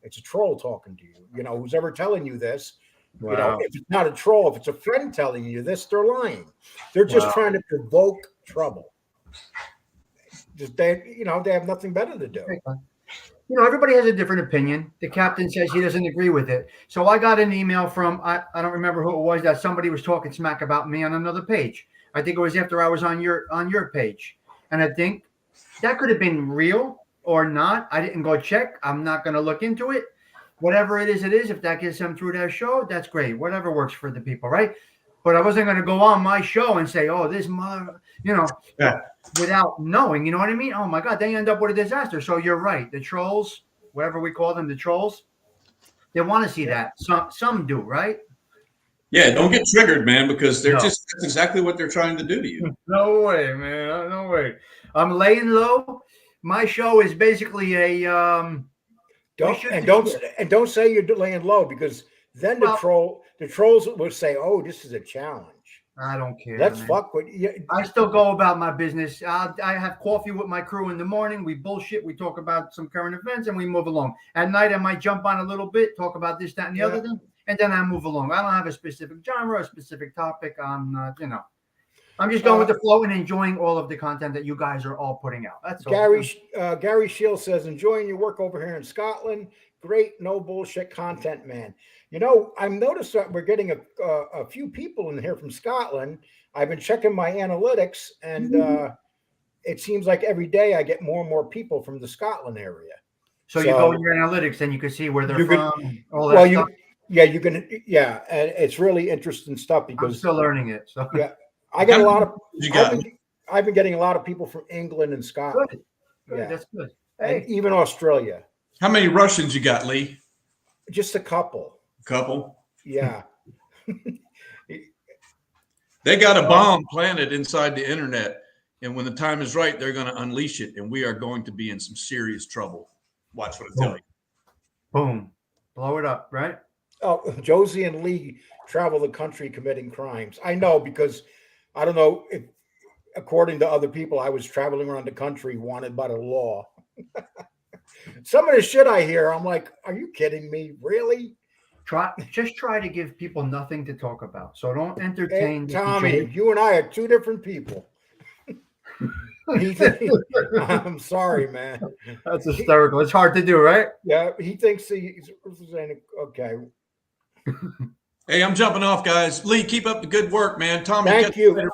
S1: it's a troll talking to you. Who's ever telling you this,
S2: Wow.
S1: If it's not a troll, if it's a friend telling you this, they're lying. They're just trying to provoke trouble. They have nothing better to do.
S2: Everybody has a different opinion. The captain says he doesn't agree with it. So I got an email from, I don't remember who it was, that somebody was talking smack about me on another page. I think it was after I was on your page. And I think that could have been real or not. I didn't go check. I'm not going to look into it. Whatever it is. If that gets them through their show, that's great. Whatever works for the people, right? But I wasn't going to go on my show and say, oh, this mother, without knowing, you know what I mean? Oh my God, they end up with a disaster. So you're right. The trolls, whatever we call them, the trolls, they want to see that. Some do, right?
S3: Yeah, don't get triggered, man, because that's exactly what they're trying to do to you.
S2: No way, man. No way. I'm laying low. My show is basically a
S1: Don't say you're laying low, because then
S2: Well,
S1: the trolls will say, "Oh, this is a challenge.
S2: I don't care.
S1: Let's
S2: Man.
S1: fuck with you."
S2: I still go about my business. I have coffee with my crew in the morning. We bullshit. We talk about some current events, and we move along. At night, I might jump on a little bit, talk about this, that, and the other thing, and then I move along. I don't have a specific genre, a specific topic. I'm not, I'm just going with the flow and enjoying all of the content that you guys are all putting out. That's all.
S1: Gary Shields says, "Enjoying your work over here in Scotland. Great, no bullshit content, man." I've noticed that we're getting a few people in here from Scotland. I've been checking my analytics, and it seems like every day I get more and more people from the Scotland area.
S2: So you go in your analytics and you can see where they're from.
S1: And it's really interesting stuff because
S2: I'm still learning it. So
S1: I get a lot of. I've been getting a lot of people from England and Scotland.
S2: Good. That's good.
S1: And even Australia.
S3: How many Russians you got, Lee?
S1: Just a couple.
S3: Couple?
S1: Yeah.
S3: They got a bomb planted inside the internet, and when the time is right, they're going to unleash it, and we are going to be in some serious trouble. Watch what I tell you.
S2: Boom. Blow it up, right?
S1: Oh, Josie and Lee travel the country committing crimes. I know, because I don't know if, according to other people, I was traveling around the country wanted by the law. Some of the shit I hear, I'm like, are you kidding me? Really?
S2: Just try to give people nothing to talk about. So don't entertain.
S1: Hey, Tommy, you and I are two different people. I'm sorry, man.
S2: That's hysterical. It's hard to do, right?
S1: Yeah, he thinks he's saying, okay.
S3: Hey, I'm jumping off, guys. Lee, keep up the good work, man. Tommy,
S1: thank you. Thank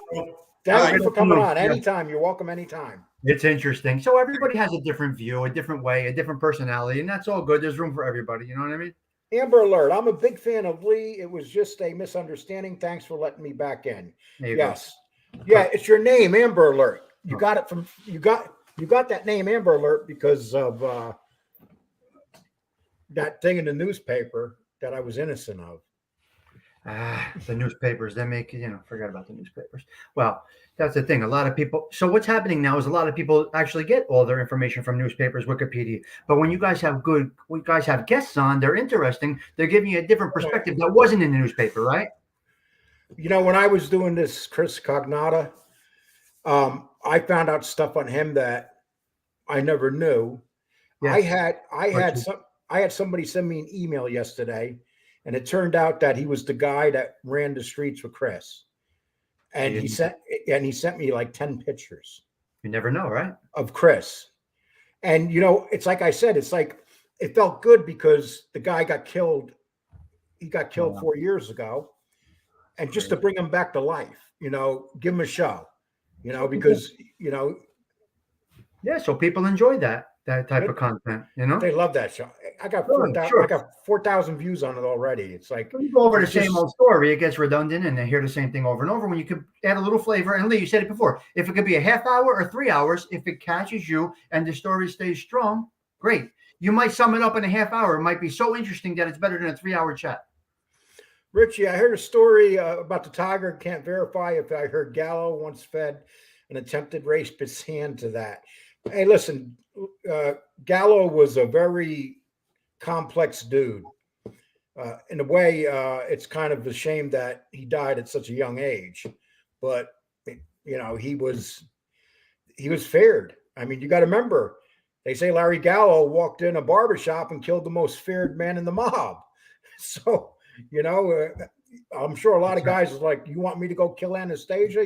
S1: you
S3: right.
S1: for coming on. Anytime. You're welcome anytime.
S2: It's interesting. So everybody has a different view, a different way, a different personality, and that's all good. There's room for everybody. You know what I mean?
S1: Amber Alert. I'm a big fan of Lee. It was just a misunderstanding. Thanks for letting me back in. Yes. Go. Yeah, it's your name, Amber Alert. You got it from you got that name, Amber Alert, because of that thing in the newspaper that I was innocent of.
S2: The newspapers, they make, forget about the newspapers. Well, that's the thing. A lot of people. So what's happening now is a lot of people actually get all their information from newspapers, Wikipedia. But when you guys have guests on, they're interesting. They're giving you a different perspective that wasn't in the newspaper, right?
S1: When I was doing this Chris Cognata, I found out stuff on him that I never knew. Yes. I had somebody send me an email yesterday, and it turned out that he was the guy that ran the streets with Chris. And he sent me like 10 pictures.
S2: You never know, right?
S1: Of Chris. And it's like I said, it's like it felt good because the guy got killed. He got killed 4 years ago. And just to bring him back to life, give him a show. Because
S2: yeah, so people enjoy that type of content.
S1: They love that show. I got 4,000 views on it already. It's like
S2: when you go over the same old story, it gets redundant, and they hear the same thing over and over. When you could add a little flavor, and Lee, you said it before, if it could be a half hour or 3 hours, if it catches you and the story stays strong, great. You might sum it up in a half hour. It might be so interesting that it's better than a 3-hour chat.
S1: Richie, I heard a story about the tiger. Can't verify if I heard Gallo once fed an attempted rapist's hand to that. Hey, listen, Gallo was a very complex dude. In a way, it's kind of a shame that he died at such a young age. But he was feared. I mean, you got to remember, they say Larry Gallo walked in a barbershop and killed the most feared man in the mob. So. I'm sure a lot of guys is like, you want me to go kill Anastasia?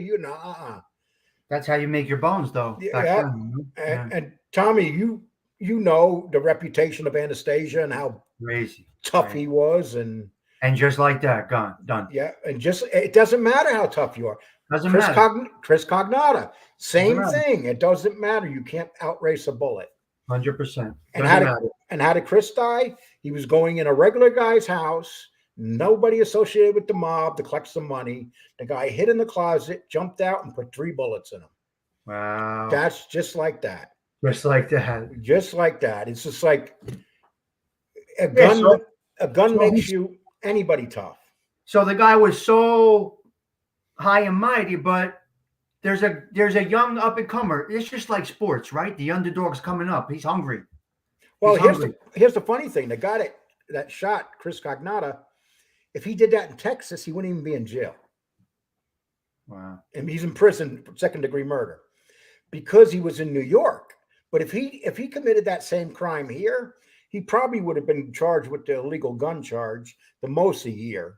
S2: That's how you make your bones, though.
S1: Yeah. And Tommy, you know the reputation of Anastasia and how
S2: crazy
S1: tough he was, and
S2: just like that, done.
S1: Yeah, and it doesn't matter how tough you are.
S2: Doesn't matter.
S1: Chris Cognata, same thing. It doesn't matter. You can't outrace a bullet.
S2: 100%.
S1: And how did Chris die? He was going in a regular guy's house. Nobody associated with the mob to collect some money. The guy hid in the closet, jumped out, and put 3 bullets in him.
S2: Wow.
S1: That's just like that.
S2: Just like that.
S1: Just like that. It's just like a gun. A gun makes anybody tough.
S2: So the guy was so high and mighty, but there's a young up and comer. It's just like sports, right? The underdog's coming up. He's hungry.
S1: Well,
S2: He's hungry.
S1: here's the funny thing: the guy that shot Chris Cognata, if he did that in Texas, he wouldn't even be in jail.
S2: Wow.
S1: And he's in prison for second-degree murder because he was in New York. But if he committed that same crime here, he probably would have been charged with the illegal gun charge, the most a year.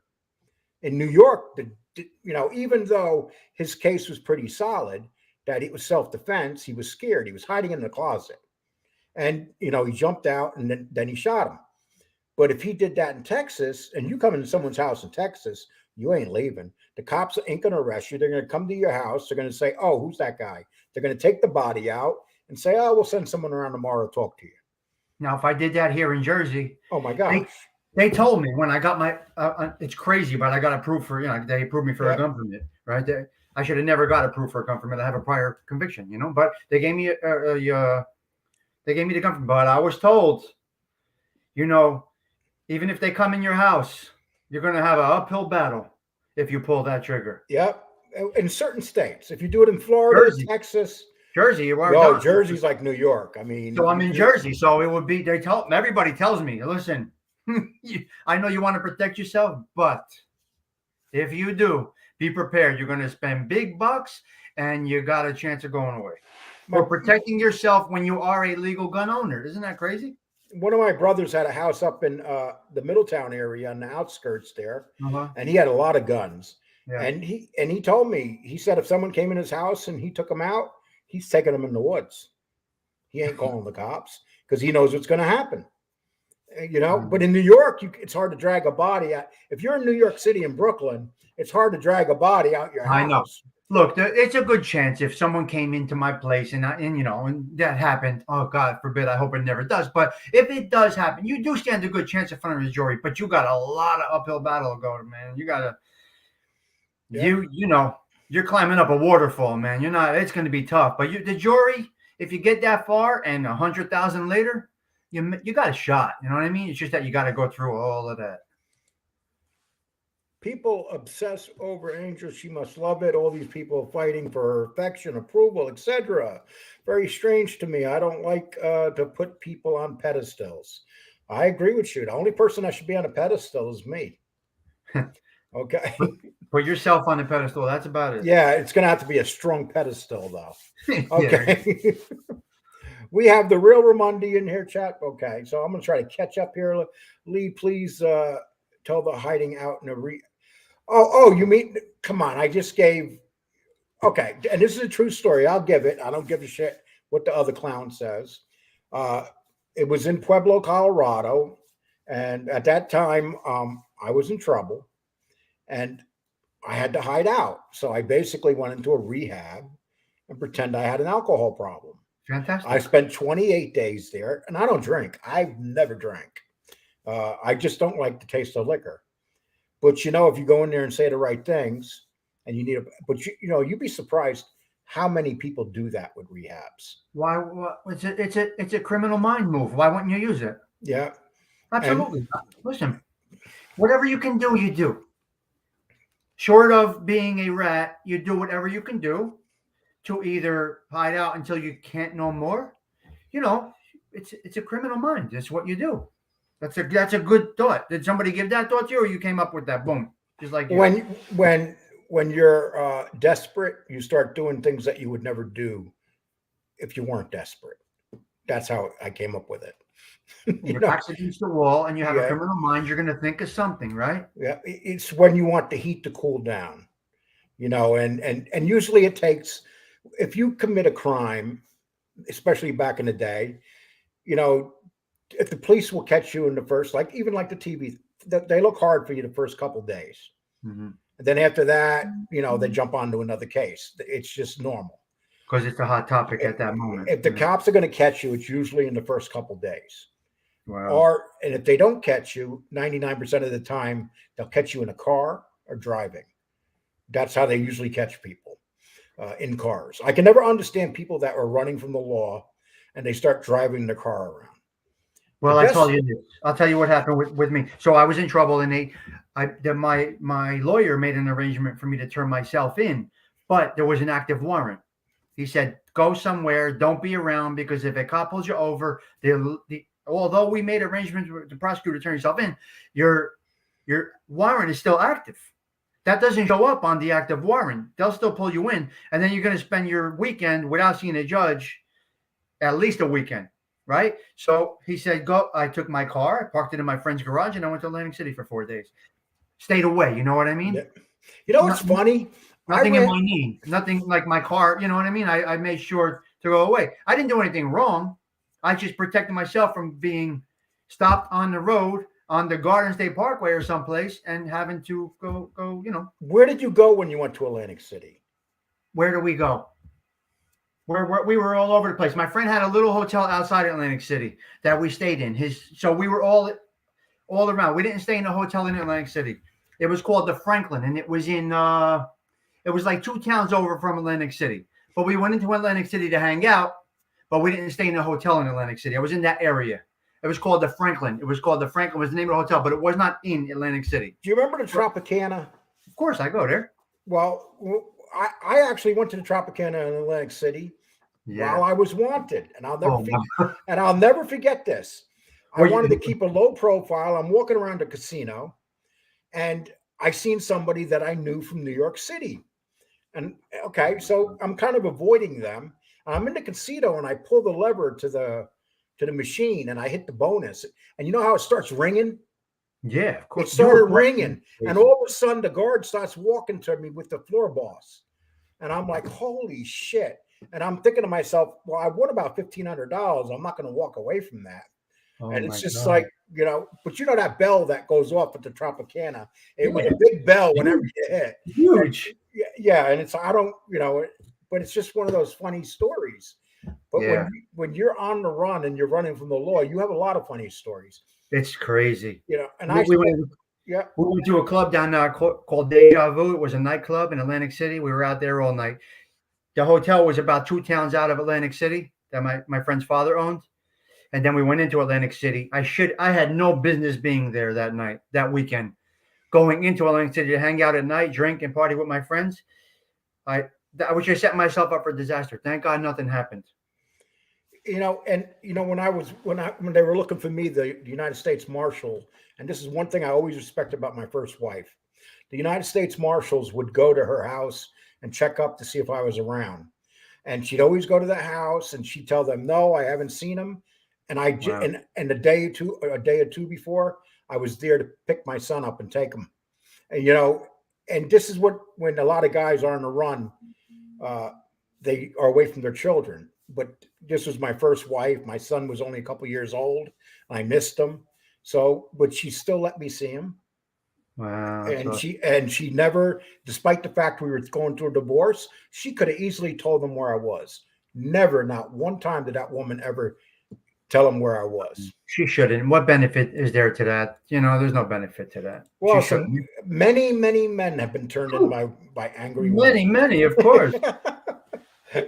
S1: In New York, even though his case was pretty solid, that it was self-defense, he was scared. He was hiding in the closet. And, he jumped out and then he shot him. But if he did that in Texas, and you come into someone's house in Texas, you ain't leaving. The cops ain't going to arrest you. They're going to come to your house. They're going to say, oh, who's that guy? They're going to take the body out and say, oh, we'll send someone around tomorrow to talk to you.
S2: Now, if I did that here in Jersey,
S1: oh my gosh,
S2: they told me when I got my, it's crazy, but I got approved for, they approved me for a gun permit, right? I should have never got approved for a gun permit. I have a prior conviction, but they gave me the gun permit. But I was told, even if they come in your house, you're going to have an uphill battle if you pull that trigger.
S1: Yep. In certain states, if you do it in Florida,
S2: Jersey.
S1: Texas,
S2: Jersey, you are.
S1: Jersey's like New York. I mean,
S2: so I'm in Jersey, so it would be. Everybody tells me, listen, I know you want to protect yourself, but if you do, be prepared. You're going to spend big bucks, and you got a chance of going away. For protecting yourself when you are a legal gun owner, isn't that crazy?
S1: One of my brothers had a house up in the Middletown area on the outskirts there, and he had a lot of guns. Yeah. And he told me, he said if someone came in his house and he took them out, he's taking them in the woods. He ain't calling the cops because he knows what's going to happen. But in New York, it's hard to drag a body out. If you're in New York City and Brooklyn, it's hard to drag a body out your house.
S2: I know. Look, it's a good chance if someone came into my place and that happened. Oh, God forbid. I hope it never does. But if it does happen, you do stand a good chance in front of the jury. But you got a lot of uphill battle to go, man. You got to, you're climbing up a waterfall, man. It's going to be tough. But the jury, if you get that far and 100,000 later, you got a shot. You know what I mean? It's just that you got to go through all of that.
S1: People obsess over Angel. She must love it. All these people fighting for her affection, approval, etc. Very strange to me. I don't like to put people on pedestals. I agree with you. The only person that should be on a pedestal is me. Okay.
S2: Put yourself on the pedestal. That's about it.
S1: Yeah, it's going to have to be a strong pedestal, though. Okay. We have the real Ramondi in here, chat. Okay, so I'm going to try to catch up here. Lee, please tell the hiding out in a you mean, come on, I just gave, okay, and this is a true story. I'll give it. I don't give a shit what the other clown says. It was in Pueblo, Colorado, and at that time, I was in trouble, and I had to hide out. So I basically went into a rehab and pretend I had an alcohol problem.
S2: Fantastic.
S1: I spent 28 days there, and I don't drink. I've never drank. I just don't like the taste of liquor. But, if you go in there and say the right things and you need you'd be surprised how many people do that with rehabs.
S2: Why? It's a criminal mind move. Why wouldn't you use it?
S1: Yeah.
S2: Absolutely. Listen, whatever you can do, you do. Short of being a rat, you do whatever you can do to either hide out until you can't no more. It's a criminal mind. It's what you do. That's a good thought. Did somebody give that thought to you, or you came up with that? Boom, just like you.
S1: When you're desperate, you start doing things that you would never do if you weren't desperate. That's how I came up with it.
S2: Your back's against the wall, and you have a criminal mind. You're going to think of something, right?
S1: Yeah, it's when you want the heat to cool down. And usually it takes, if you commit a crime, especially back in the day, if the police will catch you in the first, even the TV, they look hard for you the first couple of days. Mm-hmm. And then after that, they jump onto another case. It's just normal.
S2: Because it's a hot topic at that moment.
S1: If the cops are going to catch you, it's usually in the first couple of days.
S2: Wow.
S1: And if they don't catch you, 99% of the time, they'll catch you in a car or driving. That's how they usually catch people, in cars. I can never understand people that are running from the law and they start driving their car around.
S2: Well, I'll tell you what happened with me. So I was in trouble, and my lawyer made an arrangement for me to turn myself in, but there was an active warrant. He said, go somewhere, don't be around, because if a cop pulls you over, although we made arrangements with the prosecutor to turn yourself in, your warrant is still active. That doesn't show up on the active warrant. They'll still pull you in, and then you're going to spend your weekend without seeing a judge, at least a weekend, right? So he said, go. I took my car, I parked it in my friend's garage, and I went to Atlantic City for 4 days. Stayed away. You know what I mean?
S1: Yeah. You know what's funny?
S2: Nothing in my knee, nothing like my car. You know what I mean? I made sure to go away. I didn't do anything wrong. I just protected myself from being stopped on the road on the Garden State Parkway or someplace and having to go. You know,
S1: Where did you go when you went to Atlantic City?
S2: where do we go? We were all over the place. My friend had a little hotel outside Atlantic City that we stayed in. So we were all around. We didn't stay in a hotel in Atlantic City. It was called the Franklin, and it was in. It was like 2 towns over from Atlantic City. But we went into Atlantic City to hang out, but we didn't stay in a hotel in Atlantic City. I was in that area. It was called the Franklin. Was the name of the hotel, but it was not in Atlantic City.
S1: Do you remember the Tropicana?
S2: Of course, I go there.
S1: Well, I actually went to the Tropicana in Atlantic City while I was wanted, and I'll never forget this. I wanted to keep a low profile. I'm walking around the casino, and I seen somebody that I knew from New York City. And okay, so I'm kind of avoiding them. I'm in the casino and I pull the lever to the machine and I hit the bonus. And you know how it starts ringing?
S2: Yeah, of course.
S1: It started ringing. And all of a sudden the guard starts walking to me with the floor boss. And I'm like, holy shit. And I'm thinking to myself, well, I won about $1,500. I'm not going to walk away from that. And it's just like, you know, but you know that bell that goes off at the Tropicana, it was a big bell whenever you hit.
S2: Huge.
S1: Yeah, and it's, I don't, you know, but it's just one of those funny stories. But when you're on the run and you're running from the law, you have a lot of funny stories.
S2: It's crazy.
S1: You know, and
S2: we went to a club down there called Deja Vu. It was a nightclub in Atlantic City. We were out there all night. The hotel was about 2 towns out of Atlantic City that my friend's father owned. And then we went into Atlantic City. I had no business being there that weekend. Going into Atlantic City to hang out at night, drink and party with my friends. I was just setting myself up for disaster. Thank God nothing happened.
S1: You know, and you know, when they were looking for me, the United States Marshal, and this is one thing I always respect about my first wife. The United States Marshals would go to her house and check up to see if I was around. And she'd always go to the house and she'd tell them, no, I haven't seen him. And and a day or two before, I was there to pick my son up and take him. And, you know, and this is when a lot of guys are on the run, they are away from their children. But this was my first wife. My son was only a couple years old. I missed him. So, but she still let me see him.
S2: Wow.
S1: And she never, despite the fact we were going through a divorce, she could have easily told them where I was. Never, not one time did that woman ever tell them where I was.
S2: She shouldn't. What benefit is there to that? You know, there's no benefit to that.
S1: Well, many men have been turned in by angry women.
S2: Many, of course.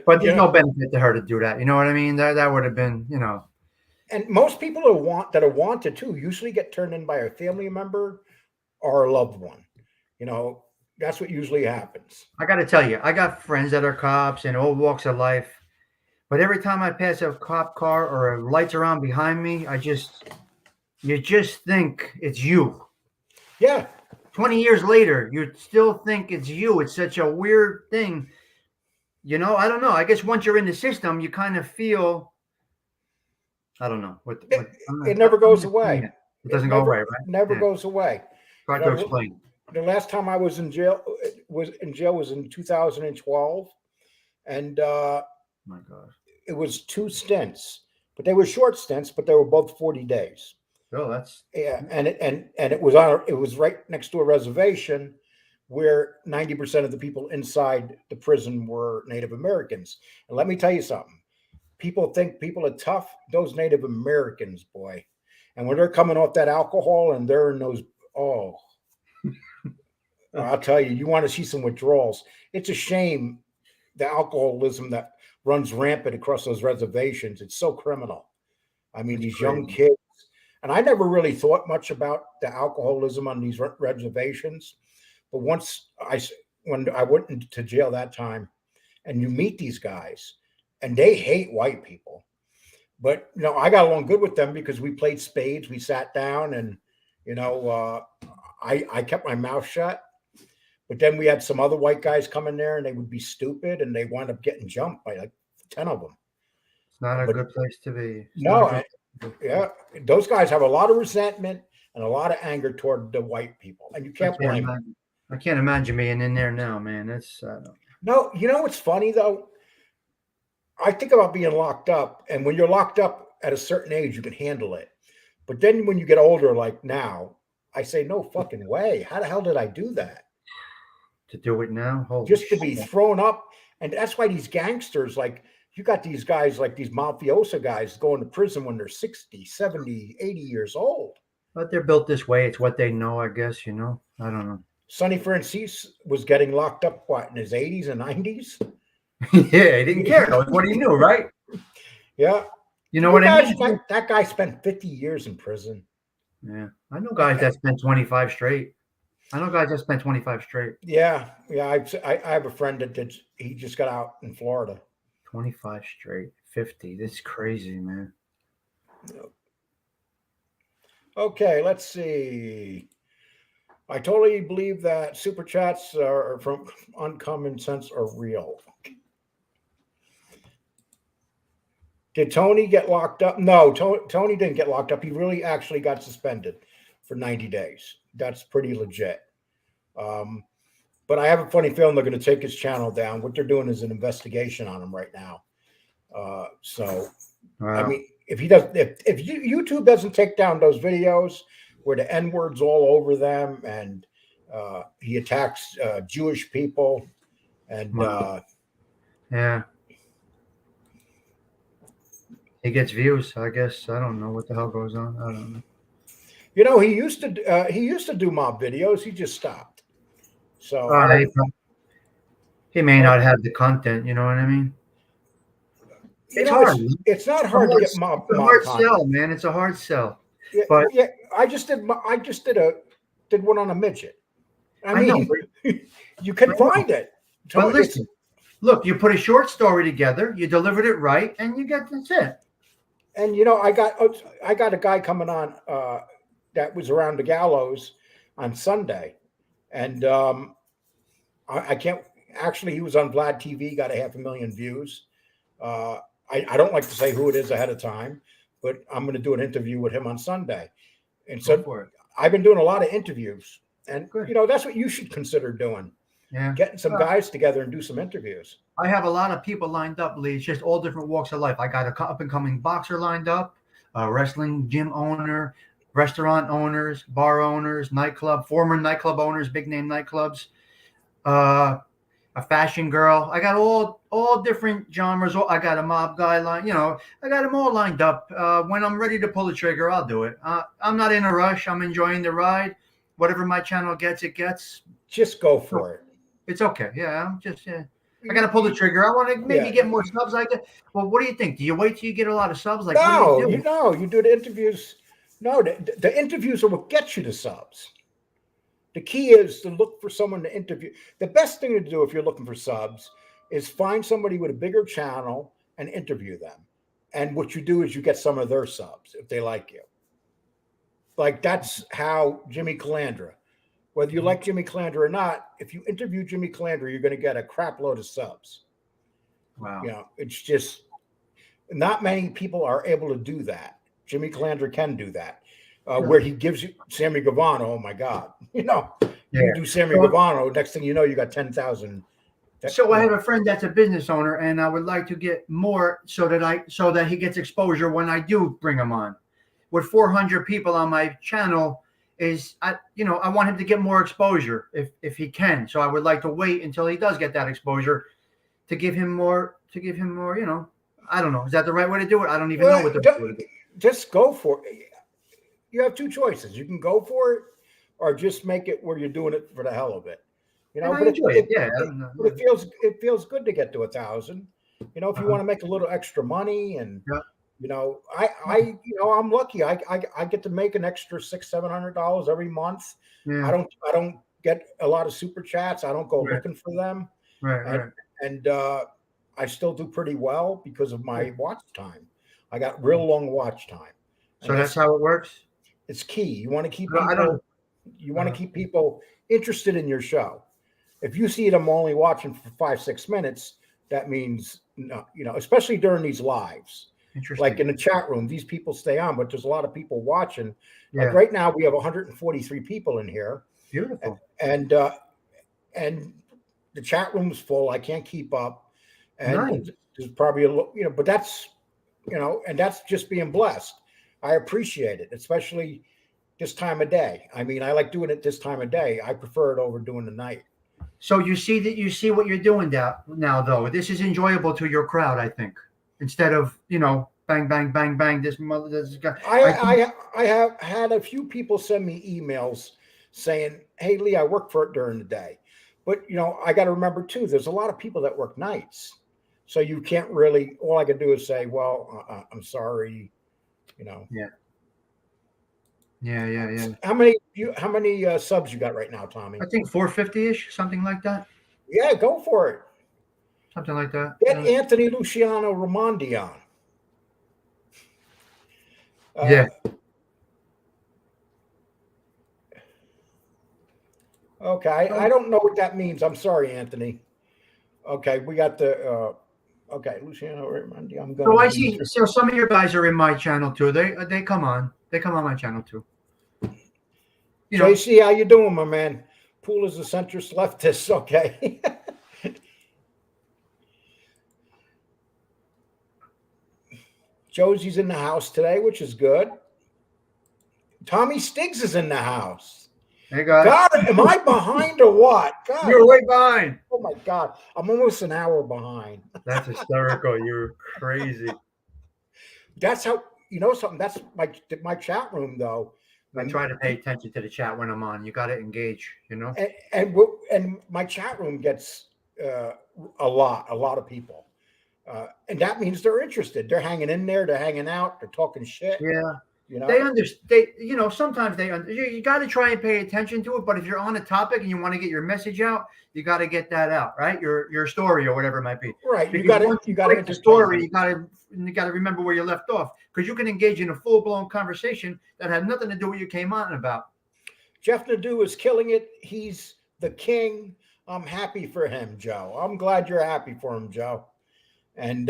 S2: But there's no benefit to her to do that. You know what I mean? That would have been, you know.
S1: And most people that are wanted too usually get turned in by a family member or a loved one. You know, that's what usually happens.
S2: I got to tell you, I got friends that are cops in all walks of life. But every time I pass a cop car or a lights around behind me, you just think it's you.
S1: Yeah.
S2: 20 years later, you still think it's you. It's such a weird thing. You know, I don't know. I guess once you're in the system, you kind of feel, I don't know.
S1: It never goes away.
S2: It doesn't go away, right?
S1: Never goes away.
S2: Hard to explain.
S1: The last time I was in jail was in 2012. And
S2: my God.
S1: It was 2 stints, but they were short stints, but they were both 40 days.
S2: Oh, that's
S1: and it was right next to a reservation where 90% of the people inside the prison were Native Americans. And let me tell you something. People think people are tough. Those Native Americans, boy. And when they're coming off that alcohol and they're in those, I'll tell you, you want to see some withdrawals. It's a shame, the alcoholism that runs rampant across those reservations. It's so criminal. I mean, these young kids, and I never really thought much about the alcoholism on these reservations. But when I went into jail that time, and you meet these guys, and they hate white people. But I got along good with them because we played spades. We sat down, and I kept my mouth shut. But then we had some other white guys come in there, and they would be stupid, and they wound up getting jumped by like 10 of them.
S2: It's not a
S1: But
S2: good place to be. It's not
S1: no,
S2: a good-
S1: yeah, those guys have a lot of resentment and a lot of anger toward the white people, and you
S2: I
S1: can't
S2: can't
S1: blame them.
S2: imagine. I can't imagine being in there now, man. That's
S1: No, what's funny though? I think about being locked up, and when you're locked up at a certain age, you can handle it. But then when you get older, like now, I say, no fucking way. How the hell did I do that?
S2: to do it now. Holy
S1: Just to be
S2: shit.
S1: thrown up. And that's why these gangsters, like you got these guys, like these mafiosa guys going to prison when they're 60, 70, 80 years old.
S2: But they're built this way. It's what they know, I guess. I don't know.
S1: Sonny Francis was getting locked up, what, in his 80s and 90s?
S2: Yeah, he didn't care. It's what he knew, right?
S1: Yeah.
S2: You know what I mean?
S1: That guy spent 50 years in prison.
S2: Yeah. I know guys that spent 25 straight.
S1: Yeah. I have a friend that did. He just got out in Florida.
S2: 25 straight. 50. This is crazy, man.
S1: Okay, let's see. I totally believe that super chats are from Uncommon Sense are real. Did Tony get locked up? No, Tony didn't get locked up. He really actually got suspended for 90 days. That's pretty legit. But I have a funny feeling they're going to take his channel down. What they're doing is an investigation on him right now. So,
S2: Wow.
S1: I mean, if YouTube doesn't take down those videos where the N-word's all over them and he attacks Jewish people and
S2: yeah. He gets views, I guess. I don't know what the hell goes on. I don't know.
S1: he used to do mob videos. He just stopped. So
S2: he may not have the content. You know what I mean? It's hard.
S1: It's not hard to get mob.
S2: It's a hard sell, man. It's a hard sell.
S1: Yeah,
S2: but
S1: yeah, I just did one on a midget. I mean, you can find it.
S2: But listen, look, you put a short story together, you delivered it right, and that's it.
S1: And I got a guy coming on that was around the gallows on Sunday, and I can't actually. He was on Vlad TV, got 500,000 views. I don't like to say who it is ahead of time, but I'm going to do an interview with him on Sunday. And so I've been doing a lot of interviews, and that's what you should consider doing.
S2: Yeah,
S1: getting some guys together and do some interviews.
S2: I have a lot of people lined up, Lee. It's just all different walks of life. I got a up and coming boxer lined up, a wrestling gym owner, restaurant owners, bar owners, former nightclub owners, big name nightclubs, a fashion girl. I got all different genres. I got a mob guy I got them all lined up. When I'm ready to pull the trigger, I'll do it. I'm not in a rush. I'm enjoying the ride. Whatever my channel gets, it gets.
S1: Just go for it.
S2: It's okay. Yeah, I'm just. I got to pull the trigger. I want to maybe get more subs. Well, what do you think? Do you wait till you get a lot of subs?
S1: No, you do the interviews. No, the interviews are what gets you the subs. The key is to look for someone to interview. The best thing to do if you're looking for subs is find somebody with a bigger channel and interview them. And what you do is you get some of their subs if they like you. Like that's how Jimmy Calandra. Whether you like Jimmy Calandra or not, if you interview Jimmy Calandra, you're going to get a crap load of subs.
S2: Wow.
S1: It's just not many people are able to do that. Jimmy Calandra can do that. Where he gives you Sammy Gavano, oh my God. You do Sammy Gavano, next thing you know, you got 10,000.
S2: So I have a friend that's a business owner, and I would like to get more so that he gets exposure when I do bring him on. With 400 people on my channel, I want him to get more exposure if he can. So I would like to wait until he does get that exposure to give him more. I don't know. Is that the right way to do it? I don't even know what the right way to do it.
S1: Just go for it. You have two choices. You can go for it, or just make it where you're doing it for the hell of it.
S2: But
S1: it feels good to get to 1,000. If you want to make a little extra money and. I'm lucky. I get to make an extra $600-700 every month. Yeah. I don't get a lot of super chats. I don't go looking for them.
S2: Right.
S1: And I still do pretty well because of my watch time. I got real long watch time.
S2: So
S1: And
S2: that's how it works.
S1: it's key. You want to keep
S2: I don't.
S1: people interested in your show. If you see them only watching for 5-6 minutes, that means no, especially during these lives.
S2: Interesting.
S1: Like in the chat room, these people stay on, but there's a lot of people watching.
S2: Yeah.
S1: Like right now, we have 143 people in here,
S2: Beautiful.
S1: and the chat room's full. I can't keep up, and
S2: Nice.
S1: there's probably but that's and that's just being blessed. I appreciate it, especially this time of day. I mean, I like doing it this time of day. I prefer it over doing the night.
S2: So you see what you're doing now, though. This is enjoyable to your crowd, I think. Instead of bang bang bang bang. This guy.
S1: I have had a few people send me emails saying, "Hey Lee, I work for it during the day," but I got to remember too. There's a lot of people that work nights, so you can't really. All I can do is say, "Well, I'm sorry,"
S2: Yeah. Yeah.
S1: How many subs you got right now, Tommy?
S2: I think 450-ish, something like that.
S1: Yeah, go for it.
S2: Something like that.
S1: Get Anthony Luciano Raimondi on.
S2: Yeah.
S1: Okay, I don't know what that means. I'm sorry, Anthony. Okay, we got the okay, Luciano Raimondi. I'm going.
S2: So I see. So some of your guys are in my channel too. They come on. They come on my channel too.
S1: JC, how you doing, my man? Pool is a centrist leftist. Okay. Josie's in the house today, which is good. Tommy Stiggs is in the house.
S2: Hey guys.
S1: God, am I behind or what? God,
S2: you're way behind.
S1: Oh my God, I'm almost an hour behind.
S2: That's hysterical. You're crazy.
S1: That's how something. That's my chat room though.
S2: I try to pay attention to the chat when I'm on. You got to engage,
S1: And my chat room gets a lot of people, and that means they're interested. They're hanging in there. They're hanging out. They're talking shit.
S2: Yeah. They understand. Sometimes you got to try and pay attention to it. But if you're on a topic and you want to get your message out, you got to get that out, right? Your story or whatever it might be.
S1: Right.
S2: Because you got to get the story. You got to remember where you left off, because you can engage in a full blown conversation that had nothing to do with what you came on about.
S1: Jeff Nadeau is killing it. He's the king. I'm happy for him, Joe. I'm glad you're happy for him, Joe. And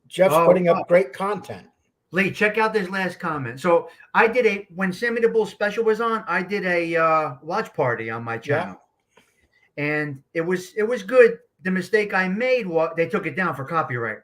S1: Jeff's putting up great content.
S2: Lee, check out this last comment. So I did when Sammy the Bull special was on, I did a watch party on my channel. Yeah. And it was good. The mistake I made was they took it down for copyright.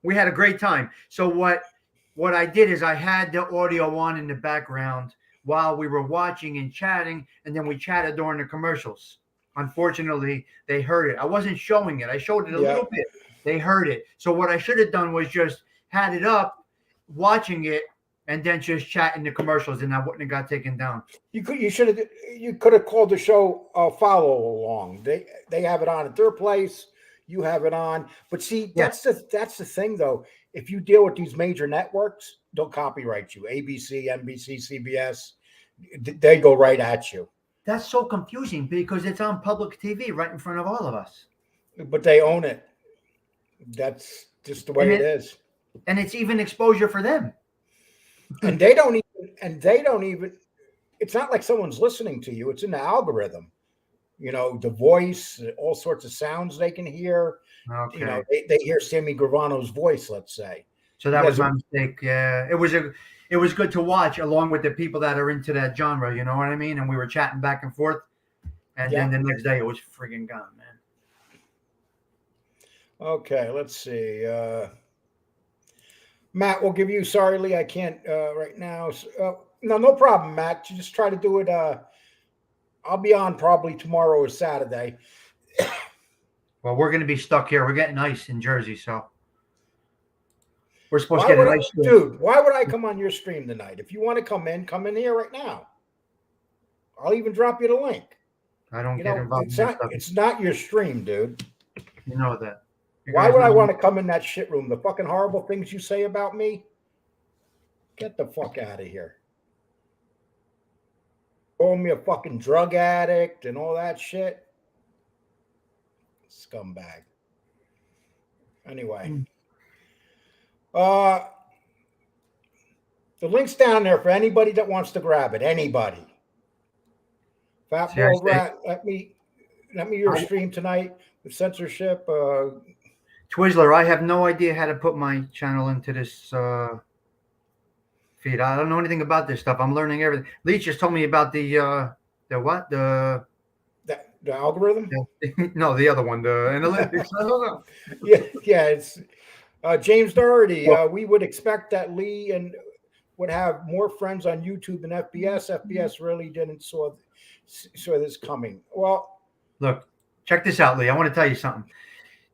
S2: We had a great time. So what I did is I had the audio on in the background while we were watching and chatting, and then we chatted during the commercials. Unfortunately, they heard it. I wasn't showing it. I showed it a little bit. They heard it. So what I should have done was just had it up, watching it, and then just chatting the commercials, and I wouldn't have got taken down. You
S1: could have called the show follow along. They have it on at their place. You have it on. But see, that's the thing though. If you deal with these major networks, they'll copyright you. ABC, NBC, CBS, they go right at you.
S2: That's so confusing because it's on public TV right in front of all of us.
S1: But they own it. That's just the way it is.
S2: And it's even exposure for them.
S1: And they don't even, it's not like someone's listening to you. It's in the algorithm. The voice, all sorts of sounds they can hear.
S2: Okay.
S1: They hear Sammy Gravano's voice, let's say.
S2: So that was my mistake. Yeah. It was good to watch along with the people that are into that genre. You know what I mean? And we were chatting back and forth. And then the next day it was friggin' gone, man.
S1: Okay, let's see. Matt, we'll give you. Sorry, Lee, I can't right now. No problem, Matt. You just try to do it. I'll be on probably tomorrow or Saturday.
S2: Well, we're going to be stuck here. We're getting ice in Jersey, so we're supposed to get an ice.
S1: Dude, why would I come on your stream tonight? If you want to come in here right now. I'll even drop you the link.
S2: I don't get involved.
S1: It's not your stream, dude.
S2: You know that.
S1: Why would I want to come in that shit room? The fucking horrible things you say about me? Get the fuck out of here. Calling me a fucking drug addict and all that shit. Scumbag. Anyway. Uh, the link's down there for anybody that wants to grab it. Anybody. Fat
S2: See, I
S1: Ball
S2: say-
S1: Rat, let me your stream tonight with censorship.
S2: Twizzler, I have no idea how to put my channel into this feed. I don't know anything about this stuff. I'm learning everything. Leach just told me about the what?
S1: The algorithm?
S2: No, the other one, the analytics. I don't know.
S1: Yeah, it's James Doherty. We would expect that Lee and would have more friends on YouTube than FBS. FBS really didn't saw this coming. Well,
S2: look, check this out, Lee. I want to tell you something.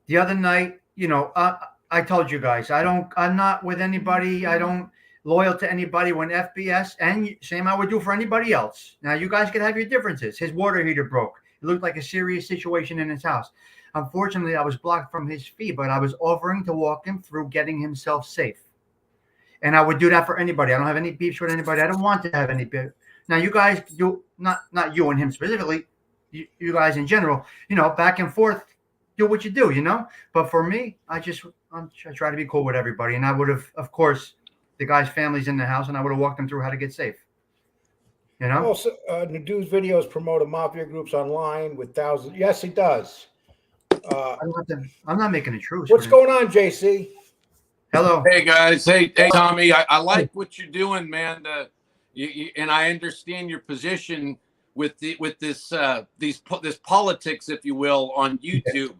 S2: The other night, I told you guys, I'm not with anybody. I don't loyal to anybody when FBS, and same I would do for anybody else. Now, you guys can have your differences. His water heater broke. It looked like a serious situation in his house. Unfortunately, I was blocked from his feed, but I was offering to walk him through getting himself safe. And I would do that for anybody. I don't have any beefs with anybody. I don't want to have any beef. Now, you guys do, not you and him specifically, you guys in general, back and forth, do what you do, But for me, I try to be cool with everybody. And I would have, of course, the guy's family's in the house, and I would have walked them through how to get safe.
S1: Also, Nadu's videos promote Mafia groups online with thousands. Yes, he does.
S2: I'm not making a truce.
S1: What's going on, JC?
S2: Hello.
S3: Hey guys. Hey Tommy. I like what you're doing, man. And I understand your position with this politics, if you will, on YouTube.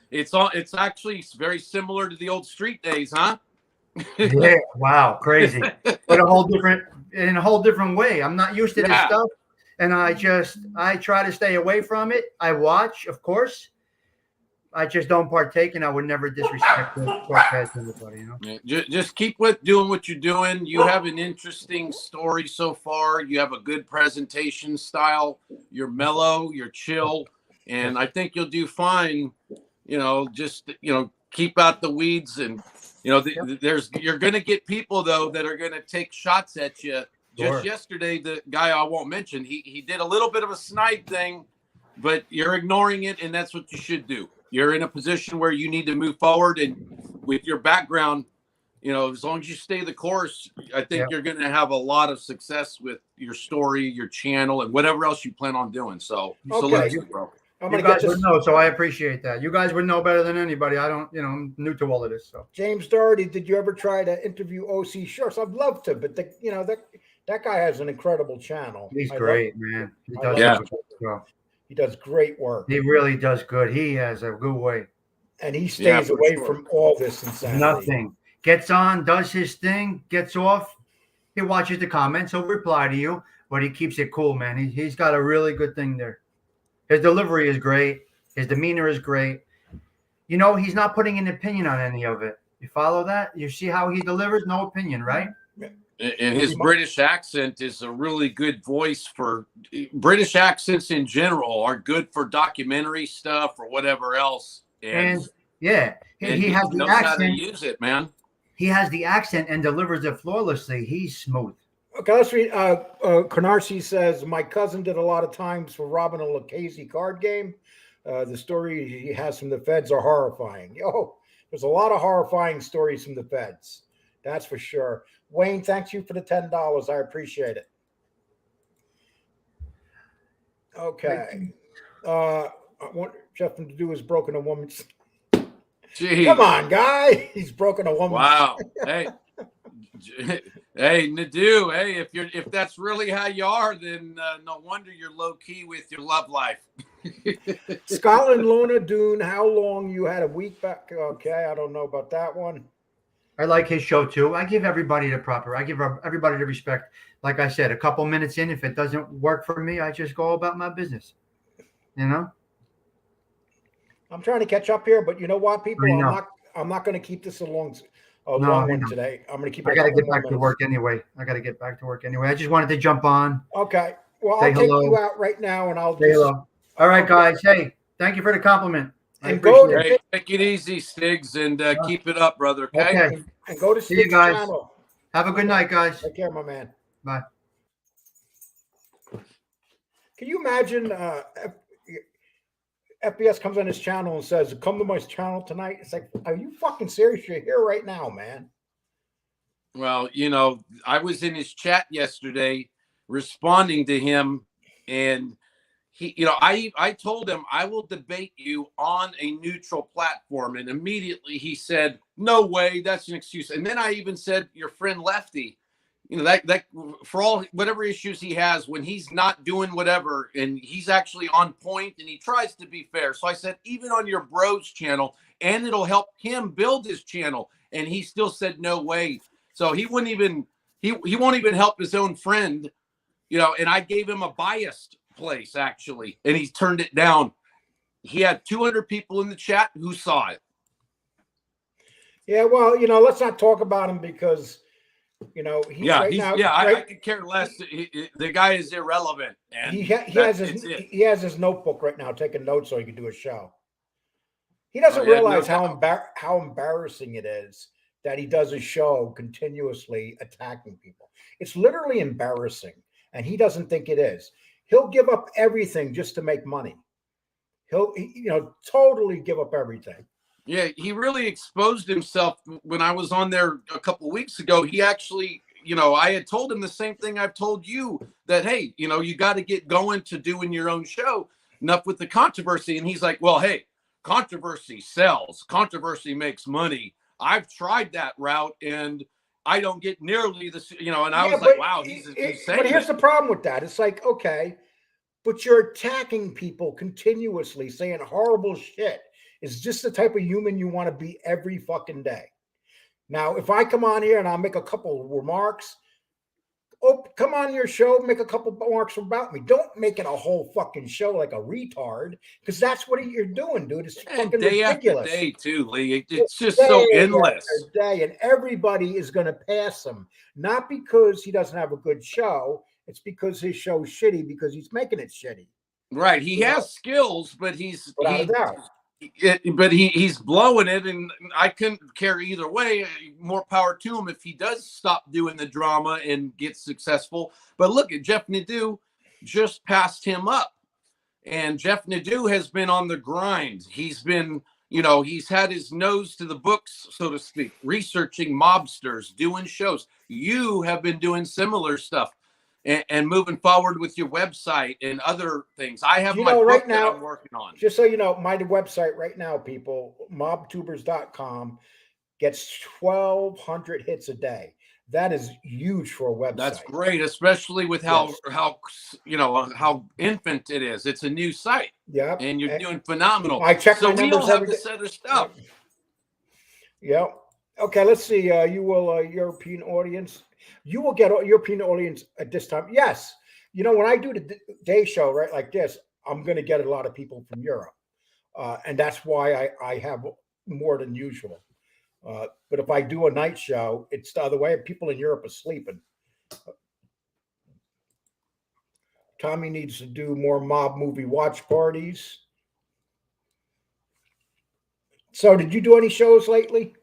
S3: It's actually very similar to the old street days, huh?
S2: Yeah. Wow. Crazy. But in a whole different way. I'm not used to this stuff, and I try to stay away from it. I watch, of course. I just don't partake, and I would never disrespect anybody.
S3: Yeah, just keep doing what you're doing. You have an interesting story so far. You have a good presentation style. You're mellow. You're chill, and I think you'll do fine. Just keep out the weeds, and you're going to get people though that are going to take shots at you.
S2: Sure.
S3: Just yesterday, the guy I won't mention, he did a little bit of a snide thing, but you're ignoring it, and that's what you should do. You're in a position where you need to move forward, and with your background, as long as you stay the course, I think you're going to have a lot of success with your story, your channel, and whatever else you plan on doing. So, salute you, bro.
S2: You guys would know, so I appreciate that. You guys would know better than anybody. I don't, I'm new to all of this. So,
S1: James Doherty, did you ever try to interview OC Shorts? I'd love to, but that guy has an incredible channel.
S2: He's great, man. He does.
S1: He does great work.
S2: He really does good. He has a good way.
S1: And he stays away from all this insanity.
S2: Nothing. Gets on, does his thing, gets off. He watches the comments. He'll reply to you, but he keeps it cool, man. He's got a really good thing there. His delivery is great. His demeanor is great. He's not putting an opinion on any of it. You follow that? You see how he delivers? No opinion, right?
S3: And his British accent is a really good voice for British accents in general are good for documentary stuff or whatever else. And
S2: he has the
S3: knows
S2: accent.
S3: how to use it, man.
S2: He has the accent and delivers it flawlessly. He's smooth.
S1: Okay, let's read. Canarsie says, my cousin did a lot of times for robbing a Lucchese card game. The story he has from the feds are horrifying. There's a lot of horrifying stories from the feds. That's for sure. Wayne, thanks you for the $10. I appreciate it. Okay. I want Justin to do is broken a woman's.
S3: Jeez.
S1: Come on, guy. He's broken a woman's.
S3: Wow. Hey, Nadu. Hey, if that's really how you are, then no wonder you're low key with your love life.
S1: Scotland Luna Dune. How long you had a week back? Okay, I don't know about that one.
S2: I like his show too. I give everybody I give everybody the respect. Like I said, a couple minutes in, if it doesn't work for me, I just go about my business. I'm
S1: trying to catch up here, but you know what, people? I'm not going to keep this a long one today. I'm going to keep it.
S2: I got to get back to work anyway. I just wanted to jump on.
S1: Okay. Well, I'll take you out right now, and I'll
S2: say hello. All right, guys. Hey, thank you for the compliment.
S1: And go to
S3: take it easy, Stiggs, and keep it up, brother. Okay.
S1: And go to
S2: see you guys.
S1: Channel.
S2: Have a good night, guys.
S1: Take care, my man.
S2: Bye.
S1: Can you imagine FPS comes on his channel and says, "Come to my channel tonight." It's like, are you fucking serious? You're here right now, man.
S4: Well, I was in his chat yesterday responding to him, and I told him I will debate you on a neutral platform, and immediately he said, "No way, that's an excuse." And then I even said, "Your friend Lefty, that for all whatever issues he has, when he's not doing whatever, and he's actually on point, and he tries to be fair." So I said, even on your bro's channel, and it'll help him build his channel, and he still said, "No way." So he wouldn't even he won't even help his own friend, and I gave him a biased place actually, and he turned it down. He had 200 people in the chat who saw it.
S1: Yeah, well, let's not talk about him because he's right now.
S4: I could care less. The guy is irrelevant, and
S1: he has his notebook right now taking notes so he can do a show. He doesn't realize how embarrassing it is that he does a show continuously attacking people. It's literally embarrassing, and he doesn't think it is. He'll give up everything just to make money. He'll totally give up everything.
S4: Yeah, he really exposed himself when I was on there a couple of weeks ago. He actually, I had told him the same thing I've told you, that, hey, you got to get going to doing your own show. Enough with the controversy. And he's like, well, hey, controversy sells. Controversy makes money. I've tried that route and I don't get nearly this, and I was like, wow, he's saying.
S1: But here's the problem with that. It's like, okay, but you're attacking people continuously, saying horrible shit. Is this the type of human you want to be every fucking day? Now, if I come on here and I'll make a couple of remarks, come on your show, make a couple of remarks about me. Don't make it a whole fucking show like a retard, because that's what you're doing, dude. It's fucking
S4: day
S1: ridiculous.
S4: After day, too, Lee. It's just so endless.
S1: Day, and everybody is going to pass him, not because he doesn't have a good show. It's because his show's shitty because he's making it shitty.
S4: Right. He has skills, but he's blowing it, and I couldn't care either way. More power to him if he does stop doing the drama and gets successful. But look at Jeff Nadeau, just passed him up, and Jeff Nadeau has been on the grind. He's been, he's had his nose to the books, so to speak, researching mobsters, doing shows. You have been doing similar stuff. And moving forward with your website and other things. I have my book that I'm working on.
S1: Just so you know, my website right now, people, mobtubers.com gets 1,200 hits a day. That is huge for a website.
S4: That's great, especially with how infant it is. It's a new site.
S1: Yeah.
S4: And you're doing phenomenal.
S1: I check my
S4: we
S1: numbers
S4: all have this other stuff.
S1: Yeah. Okay, let's see. You will European audience. You will get a European audience at this time. Yes. When I do the day show, right, like this, I'm going to get a lot of people from Europe. And that's why I have more than usual. But if I do a night show, it's the other way. People in Europe are sleeping. Tommy needs to do more mob movie watch parties. So did you do any shows lately?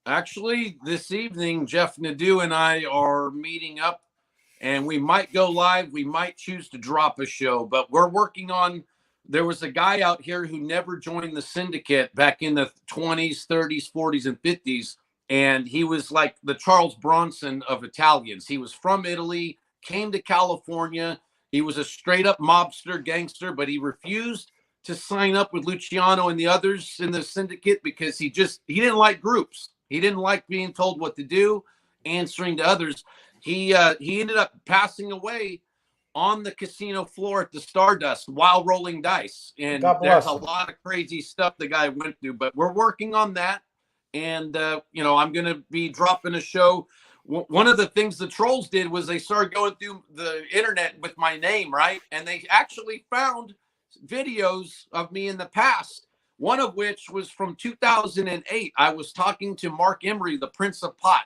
S4: Actually, this evening, Jeff Nadeau and I are meeting up, and we might go live. We might choose to drop a show, but we're working on. There was a guy out here who never joined the syndicate back in the 20s, 30s, 40s, and 50s, and he was like the Charles Bronson of Italians. He was from Italy, came to California. He was a straight-up mobster, gangster, but he refused to sign up with Luciano and the others in the syndicate because he didn't like groups. He didn't like being told what to do, answering to others. He ended up passing away on the casino floor at the Stardust while rolling dice. And there's a lot of crazy stuff the guy went through, but we're working on that. And, I'm going to be dropping a show. One of the things the trolls did was they started going through the internet with my name, right? And they actually found videos of me in the past. One of which was from 2008. I was talking to Mark Emery, the Prince of Pot,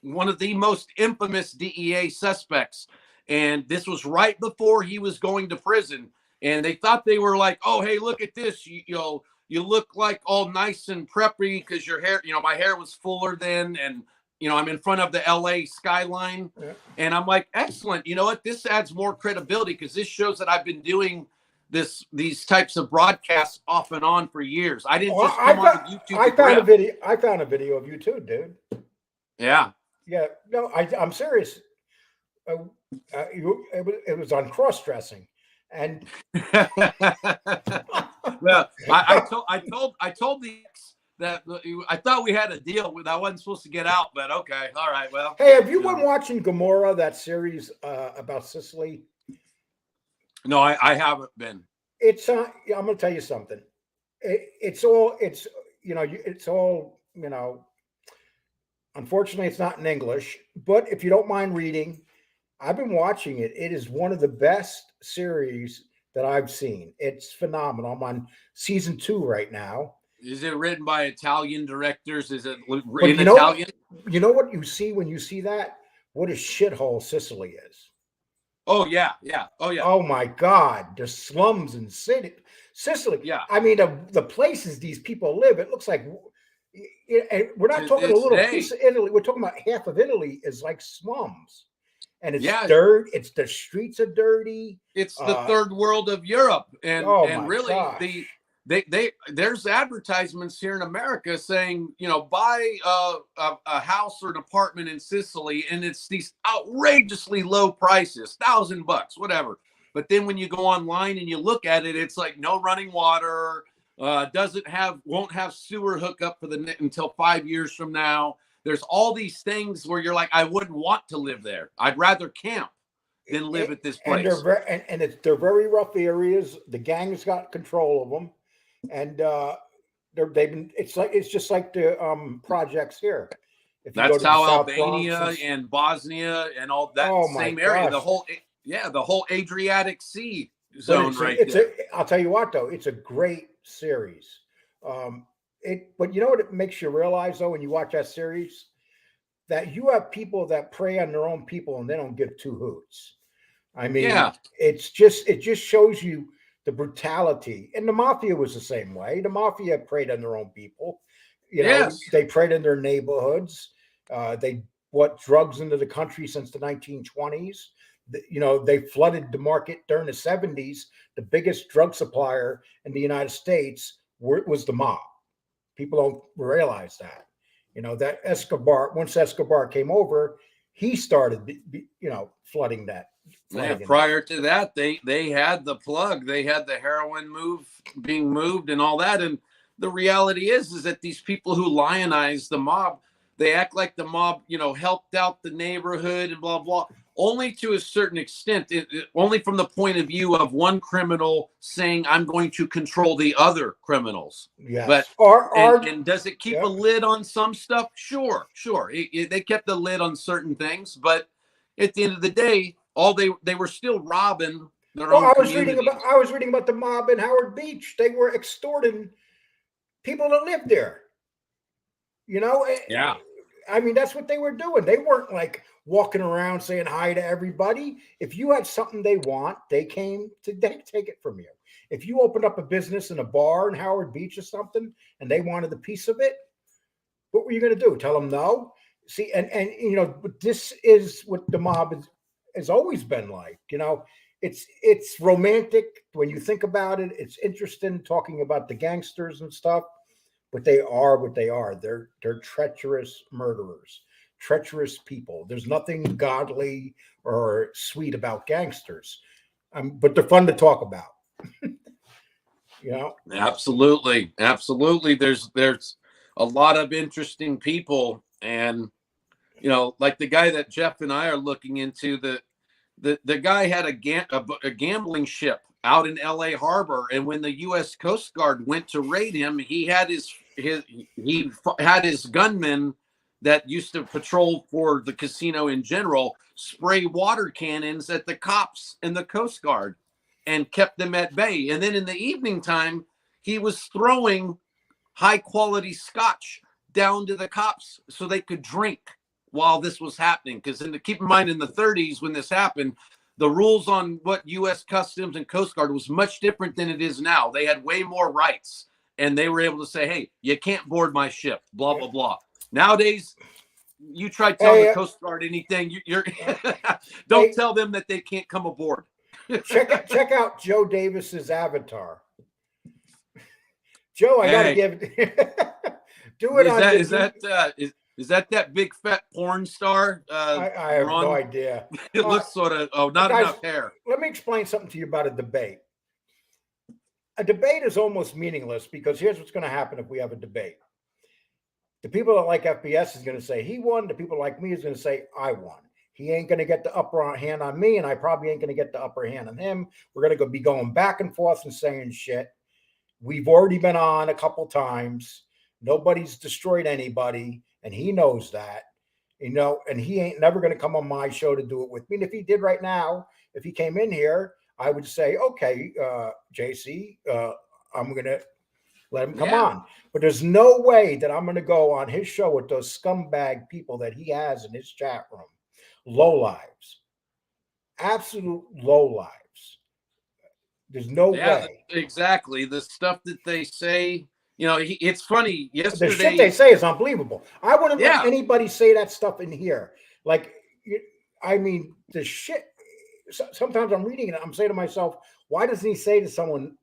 S4: one of the most infamous DEA suspects. And this was right before he was going to prison. And they thought they were like, oh, hey, look at this. You look like all nice and preppy because your hair, my hair was fuller then. And, I'm in front of the LA skyline. Yeah. And I'm like, excellent. You know what? This adds more credibility because this shows that I've been doing these types of broadcasts off and on for years. I didn't
S1: Oh,
S4: just come on YouTube.
S1: I found a video. I found a video of you too, dude.
S4: Yeah.
S1: Yeah. No, I'm serious. It was on cross dressing, and
S4: Well, I told the ex that I thought we had a deal with. I wasn't supposed to get out, but okay, all right. Well,
S1: hey, have you been watching Gomorrah, that series about Sicily?
S4: No, I haven't been.
S1: It's I'm going to tell you something. It's all unfortunately it's not in English, but if you don't mind reading, I've been watching it. It is one of the best series that I've seen. It's phenomenal. I'm on season 2 right now.
S4: Is it written by Italian directors? Is it in
S1: Italian? You know what you see when you see that? What a shithole Sicily is.
S4: Oh yeah, yeah. Oh yeah.
S1: Oh my God, the slums in Sicily.
S4: Yeah.
S1: I mean, the places these people live, it looks like. And we're not talking a little piece of Italy. We're talking about half of Italy is like slums, and it's dirt. It's the streets are dirty.
S4: It's the third world of Europe, and really gosh. There's advertisements here in America saying, buy a house or an apartment in Sicily, and it's these outrageously low prices, $1,000, whatever. But then when you go online and you look at it, it's like no running water, won't have sewer hookup until 5 years from now. There's all these things where you're like, I wouldn't want to live there. I'd rather camp than live at this place.
S1: And they're very rough areas. The gang's got control of them. And it's just like the projects here.
S4: That's how Albania and Bosnia and all that same area, the whole Adriatic Sea zone
S1: I'll tell you what though, it's a great series. But you know what it makes you realize though when you watch that series? That you have people that prey on their own people and they don't give two hoots. I mean, it just shows you the brutality. And the Mafia was the same way. The Mafia preyed on their own people. They preyed on their neighborhoods. They brought drugs into the country since the 1920s. They flooded the market during the 70s. The biggest drug supplier in the United States was the mob. People don't realize that. That once Escobar came over, he started, flooding that.
S4: Prior to that, they had the plug. They had the heroin being moved and all that. And the reality is that these people who lionize the mob, they act like the mob, helped out the neighborhood and blah, blah. Only to a certain extent, only from the point of view of one criminal saying, I'm going to control the other criminals.
S1: Yes.
S4: But and does it keep a lid on some stuff? Sure. They kept the lid on certain things, but at the end of the day, they were still robbing their own communities.
S1: I was reading about the mob in Howard Beach. They were extorting people that lived there.
S4: Yeah.
S1: I mean, that's what they were doing. They weren't like walking around saying hi to everybody. If you had something they want, they came to take it from you. If you opened up a business in a bar in Howard Beach or something, and they wanted a piece of it, what were you going to do? Tell them no? See, and this is what the mob has always been like. It's romantic when you think about it. It's interesting talking about the gangsters and stuff. But they are what they are. They're treacherous murderers, treacherous people. There's nothing godly or sweet about gangsters, but they're fun to talk about.
S4: Absolutely. There's a lot of interesting people, and like the guy that Jeff and I are looking into. The guy had a gambling ship out in LA Harbor, and when the U.S. Coast Guard went to raid him, he had his gunmen that used to patrol for the casino in general spray water cannons at the cops and the Coast Guard and kept them at bay. And then in the evening time, he was throwing high quality scotch down to the cops so they could drink while this was happening. Because keep in mind, in the 30s when this happened, the rules on what U.S. Customs and Coast Guard was much different than it is now. They had way more rights, and they were able to say, hey, you can't board my ship, blah, blah, blah. Nowadays, you try telling the Coast Guard anything, you're don't tell them that they can't come aboard.
S1: check out Joe Davis's avatar. Joe, I gotta
S4: Hey.
S1: give do it
S4: Is
S1: on
S4: that
S1: the-
S4: is that is that big fat porn star?
S1: I have
S4: Ron?
S1: no idea.
S4: It looks sort of not
S1: guys,
S4: enough hair.
S1: Let me explain something to you about a debate. A debate is almost meaningless because here's what's going to happen if we have a debate. The people that like FBS is going to say he won. The people like me is going to say I won. He ain't going to get the upper hand on me, and I probably ain't going to get the upper hand on him. We're going to be going back and forth and saying shit. We've already been on a couple times. Nobody's destroyed anybody, and he knows that. And he ain't never going to come on my show to do it with me. And if he did right now, if he came in here, I would say, okay, JC, I'm going to let him come on. But there's no way that I'm going to go on his show with those scumbag people that he has in his chat room. Low lives. Absolute low lives. There's no way.
S4: Exactly. The stuff that they say, it's funny. Yesterday,
S1: the shit they say is unbelievable. I wouldn't let anybody say that stuff in here. The shit. Sometimes I'm reading it. I'm saying to myself, why doesn't he say to someone,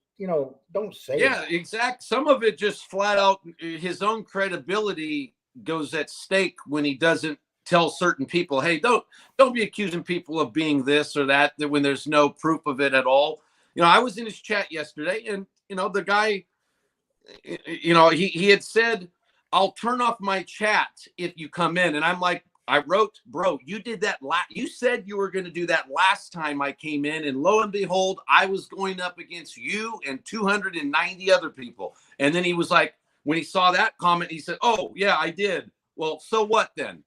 S1: don't say that?
S4: Yeah, exact. Some of it just flat out, his own credibility goes at stake when he doesn't tell certain people, hey, don't be accusing people of being this or that when there's no proof of it at all. I was in his chat yesterday, and the guy, he had said, I'll turn off my chat if you come in. And I'm like, I wrote, bro, you did that. You said you were going to do that last time I came in. And lo and behold, I was going up against you and 290 other people. And then he was like, when he saw that comment, he said, oh, yeah, I did. Well, so what then?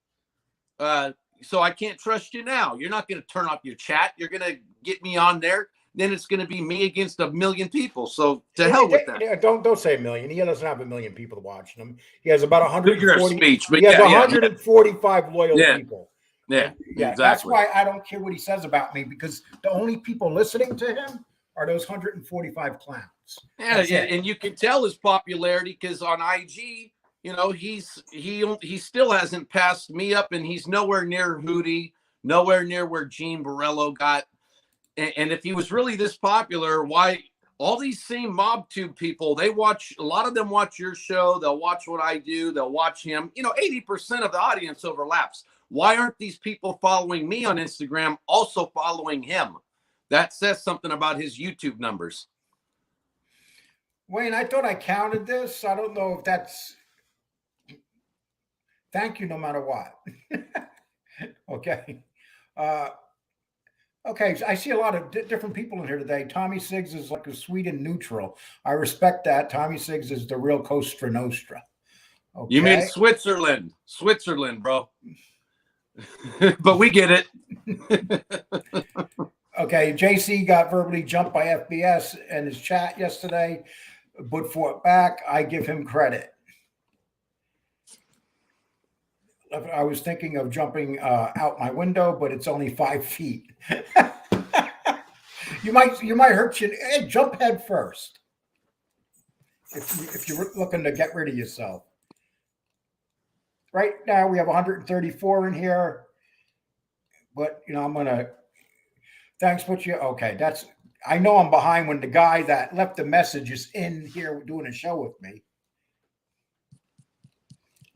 S4: So I can't trust you now. You're not going to turn off your chat. You're going to get me on there. Then it's going to be me against a million people. So to hell with that.
S1: Don't say a million. He doesn't have a million people watching him. He has about 140.
S4: Speech, but
S1: he has 145 loyal people.
S4: Yeah, exactly.
S1: That's why I don't care what he says about me, because the only people listening to him are those 145 clowns.
S4: Yeah, and you can tell his popularity because on IG, he still hasn't passed me up, and he's nowhere near Hootie, nowhere near where Gene Borello got. And if he was really this popular, why all these same MobTube people, a lot of them watch your show. They'll watch what I do. They'll watch him. 80% of the audience overlaps. Why aren't these people following me on Instagram also following him? That says something about his YouTube numbers.
S1: Wayne, I thought I counted this. I don't know if that's... Thank you no matter what. Okay. Okay, so I see a lot of different people in here today. Tommy Siggs is like a Sweden neutral. I respect that. Tommy Siggs is the real Costa Nostra. Okay.
S4: You mean Switzerland, bro. But we get it.
S1: Okay, JC got verbally jumped by FBS in his chat yesterday, but fought back. I give him credit. I was thinking of jumping out my window, but it's only 5 feet. You might hurt you. Hey, jump head first if you're looking to get rid of yourself. Right now we have 134 in here, but I'm gonna. Thanks, put you. Okay, I know I'm behind when the guy that left the message is in here doing a show with me.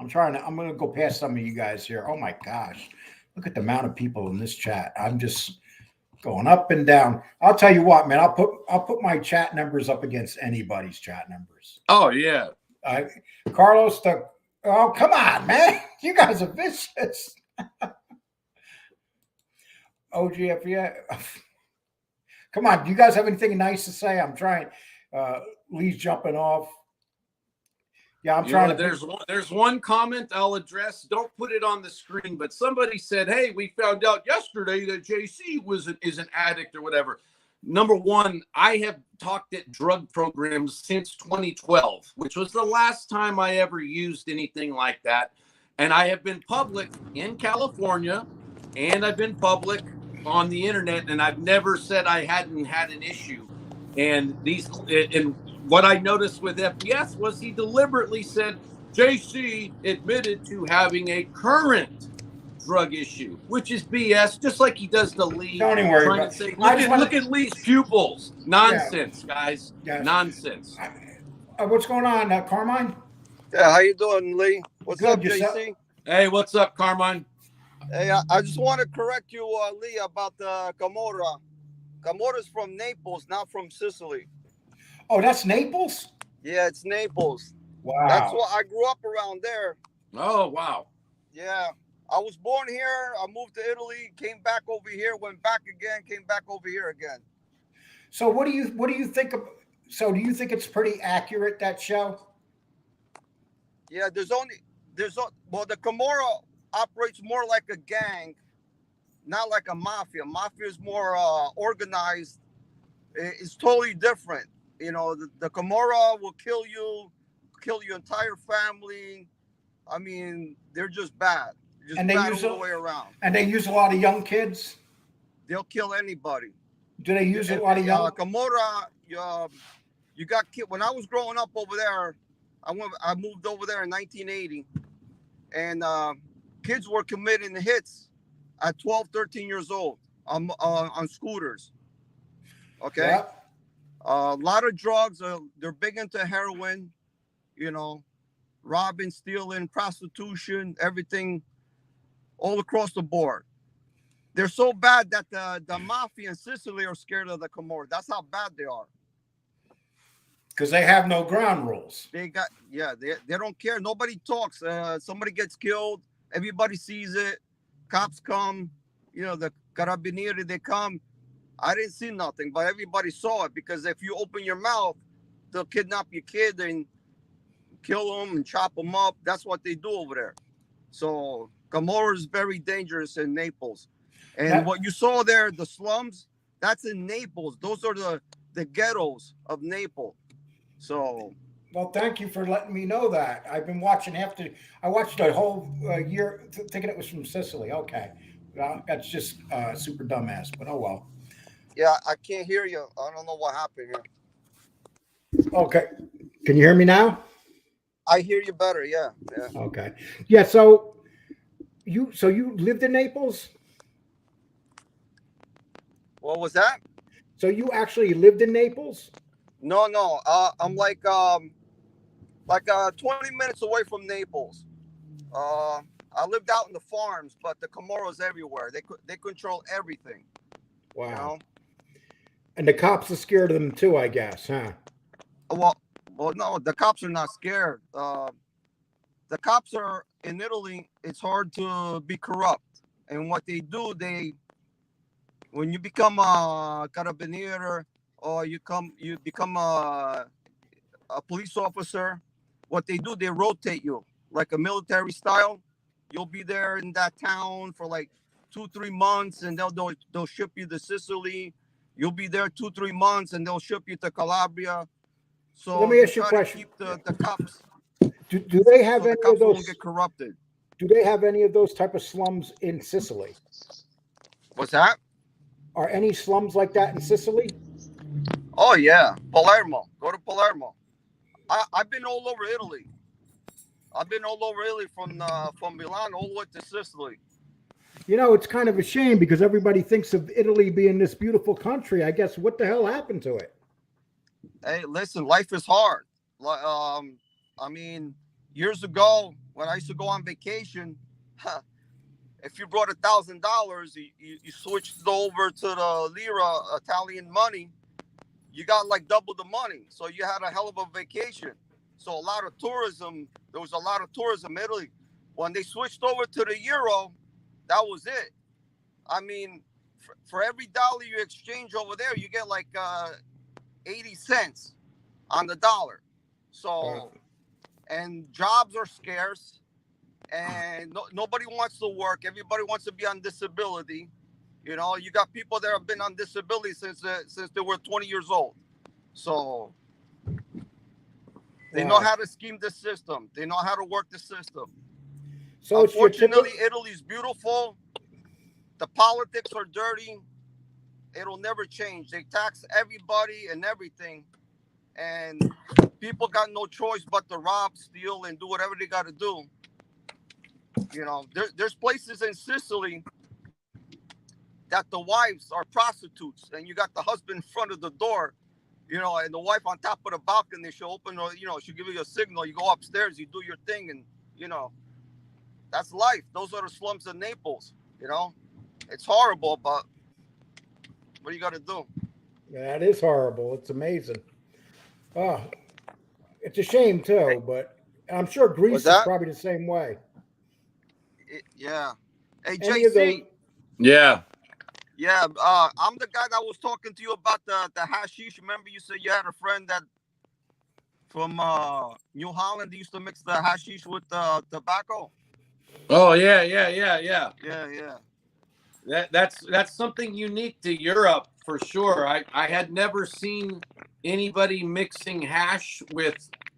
S1: I'm going to go past some of you guys here. Oh my gosh. Look at the amount of people in this chat. I'm just going up and down. I'll tell you what, man, I'll put my chat numbers up against anybody's chat numbers.
S4: Oh yeah.
S1: Carlos, oh, come on, man. You guys are vicious. OGF, yeah. Come on. Do you guys have anything nice to say? I'm trying. Lee's jumping off. Yeah, I'm trying to.
S4: There's one comment I'll address. Don't put it on the screen, but somebody said, "Hey, we found out yesterday that JC is an addict or whatever." Number one, I have talked at drug programs since 2012, which was the last time I ever used anything like that. And I have been public in California, and I've been public on the internet, and I've never said I hadn't had an issue. And what I noticed with FBS was he deliberately said JC admitted to having a current drug issue, which is BS, just like he does to Lee.
S1: Don't even worry
S4: Trying
S1: about
S4: to say,
S1: it. I just wanna-
S4: look at Lee's pupils. Nonsense, guys.
S1: Yes.
S4: Nonsense.
S1: What's going on, Carmine?
S5: Yeah, how you doing, Lee? What's
S1: Good,
S5: up,
S1: yourself?
S5: JC?
S4: Hey, what's up, Carmine?
S5: Hey, I just want to correct you, Lee, about the Camorra. Camorra's from Naples, not from Sicily.
S1: Oh, that's Naples?
S5: Yeah, it's Naples.
S1: Wow.
S5: That's why I grew up around there.
S4: Oh, wow.
S5: Yeah, I was born here. I moved to Italy, came back over here, went back again, came back over here again.
S1: So what do you think of? So do you think it's pretty accurate, that show?
S5: Yeah, well, the Camorra operates more like a gang, not like a mafia. Mafia is more organized. It's totally different. You know, the Camorra will kill your entire family. I mean, they're just bad. Just
S1: And they
S5: bad
S1: use
S5: all the way around.
S1: And they use a lot of young kids?
S5: They'll kill anybody.
S1: Do they use a lot of young?
S5: Camorra, you got kid. When I was growing up over there, I moved over there in 1980, and kids were committing hits at 12, 13 years old on scooters. Okay.
S1: Yeah.
S5: A lot of drugs. They're big into heroin, you know, robbing, stealing, prostitution, everything, all across the board. They're so bad that the mafia in Sicily are scared of the Camorra. That's how bad they are.
S1: Because they have no ground rules.
S5: They don't care. Nobody talks. Somebody gets killed. Everybody sees it. Cops come. You know, the carabinieri, they come. I didn't see nothing, but everybody saw it, because if you open your mouth, they'll kidnap your kid and kill them and chop them up. That's what they do over there. So Camorra is very dangerous in Naples. And what you saw there, the slums, that's in Naples. Those are the ghettos of Naples. So,
S1: well, thank you for letting me know that. I've been watching I watched the whole year thinking it was from Sicily. Okay. That's just super dumbass, but oh well.
S5: yeah, I can't hear you. I don't know what happened here.
S1: Okay. Can you hear me now?
S5: I hear you better. Yeah.
S1: Okay. Yeah. So you lived in Naples?
S5: What was that?
S1: So you actually lived in Naples?
S5: No. I'm like 20 minutes away from Naples. I lived out in the farms, but the Camorra's everywhere. They control everything.
S1: Wow.
S5: You know?
S1: And the cops are scared of them too, I guess, huh?
S5: Well, no, the cops are not scared. The cops are in Italy. It's hard to be corrupt, and what they do, when you become a carabiniere or you become a police officer, what they do, they rotate you like a military style. You'll be there in that town for like 2-3 months, and they'll ship you to Sicily. You'll be there 2-3 months, and they'll ship you to Calabria. So
S1: let me ask you a
S5: try to
S1: question.
S5: keep the cops.
S1: Do they have
S5: So the
S1: any
S5: cops
S1: of those?
S5: won't get corrupted.
S1: Do they have any of those type of slums in Sicily?
S5: What's that?
S1: Are any slums like that in Sicily?
S5: Oh yeah, Palermo. Go to Palermo. I've been all over Italy. I've been all over Italy from Milan all the way to Sicily.
S1: You know, it's kind of a shame because everybody thinks of Italy being this beautiful country. I guess what the hell happened to it?
S5: Hey, listen, life is hard. I mean, years ago when I used to go on vacation, if you brought $1,000, you switched it over to the lira, Italian money, you got like double the money. So you had a hell of a vacation. So a lot of tourism. There was a lot of tourism in Italy. When they switched over to the euro, that was it. I mean, for every dollar you exchange over there, you get like 80 cents on the dollar. So, and jobs are scarce, and nobody wants to work. Everybody wants to be on disability. You know, you got people that have been on disability since they were 20 years old. So they know how to scheme the system. They know how to work the system. So unfortunately, Italy's beautiful. The politics are dirty. It'll never change. They tax everybody and everything. And people got no choice but to rob, steal, and do whatever they got to do. You know, there's places in Sicily that the wives are prostitutes, and you got the husband in front of the door, you know, and the wife on top of the balcony. She'll open, or, you know, she'll give you a signal. You go upstairs, you do your thing, and, you know, that's life. Those are the slums of Naples, you know. It's horrible, but what are you got to do?
S1: That is horrible. It's amazing. Oh, it's a shame too, but I'm sure Greece
S5: What's
S1: is
S5: that?
S1: probably the same way.
S5: Yeah. Hey,
S1: Any of
S5: JC.
S4: Yeah.
S5: Yeah, I'm the guy that was talking to you about the hashish. Remember, you said you had a friend that from New Holland used to mix the hashish with tobacco.
S4: Oh yeah.
S5: Yeah, yeah.
S4: That's something unique to Europe for sure. I had never seen anybody mixing hash with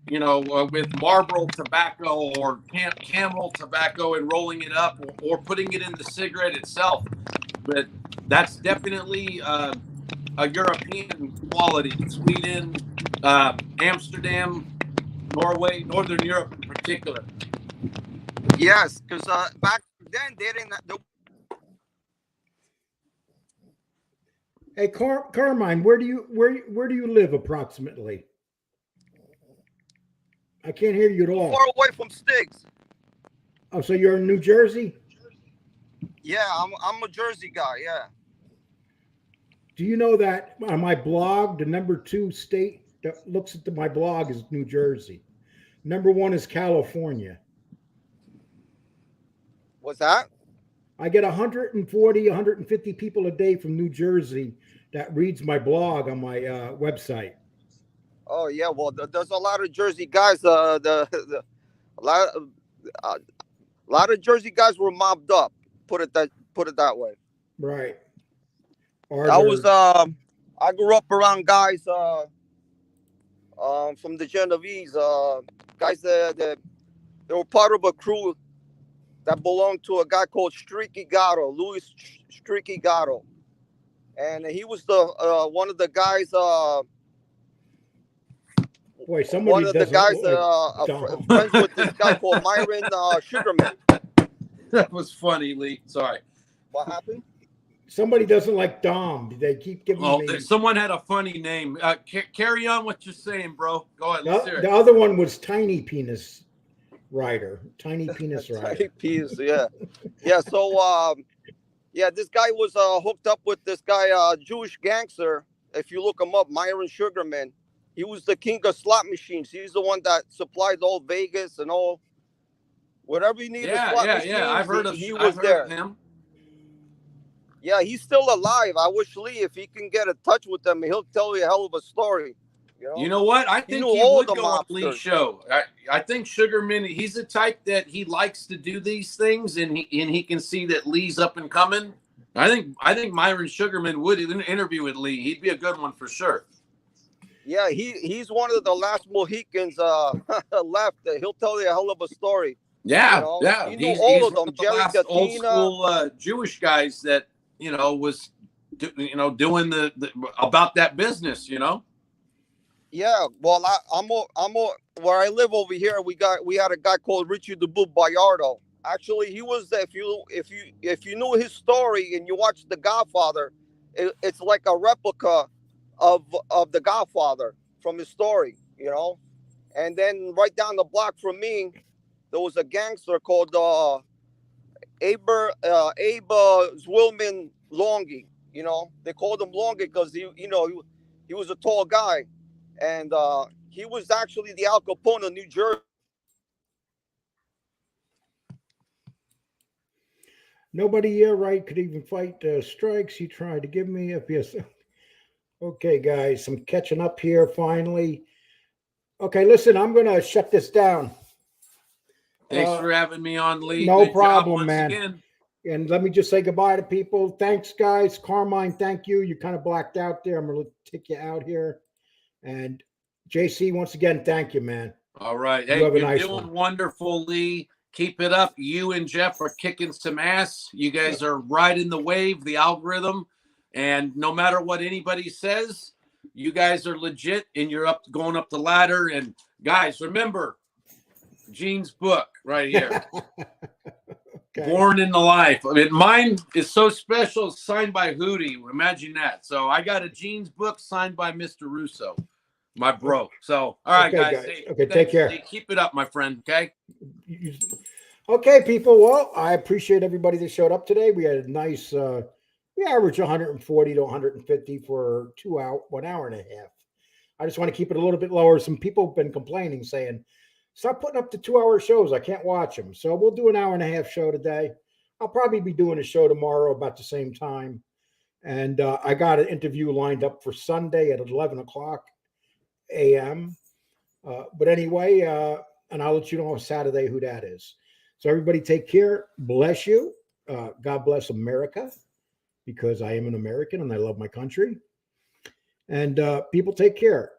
S4: with Marlboro tobacco or Camel tobacco and rolling it up or putting it in the cigarette itself. But that's definitely a European quality. Sweden, Amsterdam, Norway, Northern Europe in particular.
S5: Yes, because back then they didn't.
S1: Hey, Carmine, where do you live approximately? I can't hear you at all.
S5: Far away from Sticks.
S1: Oh, so you're in New Jersey?
S5: Yeah, I'm a Jersey guy. Yeah.
S1: Do you know that on my blog, the number 2 state that looks at my blog is New Jersey. Number 1 is California.
S5: What's that?
S1: I get 140, 150 people a day from New Jersey that reads my blog on my website.
S5: Oh yeah, well there's a lot of Jersey guys. A lot of Jersey guys were mobbed up. Put it that way.
S1: Right.
S5: I grew up around guys from the Genovese, guys that they were part of a crew that belonged to a guy called Streaky Gatto, Louis Streaky Gatto, and he was the one of the guys.
S1: Boy,
S5: One of the guys friends with this guy called Myron Sugarman.
S4: That was funny, Lee. Sorry.
S5: What happened?
S1: Somebody doesn't like Dom. They keep giving me.
S4: Someone had a funny name. Carry on what you're saying, bro. Go ahead. Let's hear it.
S1: The other one was Tiny Penis Rider. Tiny Penis Rider.
S5: Tiny Penis, yeah. Yeah, so, this guy was hooked up with this guy, Jewish gangster. If you look him up, Myron Sugarman. He was the king of slot machines. He's the one that supplied all Vegas and all. Whatever you need slot machines,
S4: I've heard of him.
S5: Yeah, he's still alive. I wish Lee, if he can get in touch with them, he'll tell you a hell of a story.
S4: You know what? I think he would go on Lee's show. I think Sugarman, he's the type that he likes to do these things, and he can see that Lee's up and coming. I think Myron Sugarman would interview with Lee. He'd be a good one for sure.
S5: Yeah, he's one of the last Mohicans left. He'll tell you a hell of a story.
S4: Yeah,
S5: you know?
S4: yeah.
S5: He's all of them. Jerry
S4: last old school Jewish guys that was doing the about that business.
S5: Yeah, well, I'm where I live over here. We had a guy called Richie DeBoo Bayardo. Actually, he was if you knew his story and you watched The Godfather, it's like a replica of The Godfather from his story, And then right down the block from me, there was a gangster called Abe Zwilman Longy. They called him Longy because he was a tall guy, and he was actually the Al Capone of New Jersey.
S1: Nobody here, right, could even fight strikes. He tried to give me a PS. Okay, guys, I'm catching up here finally. Okay, listen, I'm going to shut this down.
S4: Thanks for having me on, Lee.
S1: No
S4: Good
S1: problem,
S4: job
S1: man.
S4: again.
S1: And let me just say goodbye to people. Thanks, guys. Carmine, thank you. You kind of blacked out there. I'm going to take you out here. And JC, once again, thank you, man.
S4: All right. Hey,
S1: you're
S4: doing wonderful, Lee. Keep it up. You and Jeff are kicking some ass. You guys are riding the wave, the algorithm. And no matter what anybody says, you guys are legit and you're going up the ladder. And guys, remember Gene's book right here.
S1: Okay.
S4: Born in the life. I mean, mine is so special. It's signed by Hootie. Imagine that. So I got a jeans book signed by Mr. Russo, my bro. So, all right,
S1: Okay,
S4: guys.
S1: guys.
S4: Hey,
S1: Okay, take
S4: thanks,
S1: care.
S4: Steve. Keep it up, my friend. Okay.
S1: Okay, people. Well, I appreciate everybody that showed up today. We had a nice, we average 140 to 150 for 1 hour and a half. I just want to keep it a little bit lower. Some people have been complaining, saying, stop putting up the 2 hour shows. I can't watch them. So we'll do an hour and a half show today. I'll probably be doing a show tomorrow about the same time. And I got an interview lined up for Sunday at 11 o'clock a.m. But anyway, and I'll let you know on Saturday who that is. So everybody take care. Bless you. God bless America, because I am an American and I love my country. And people take care.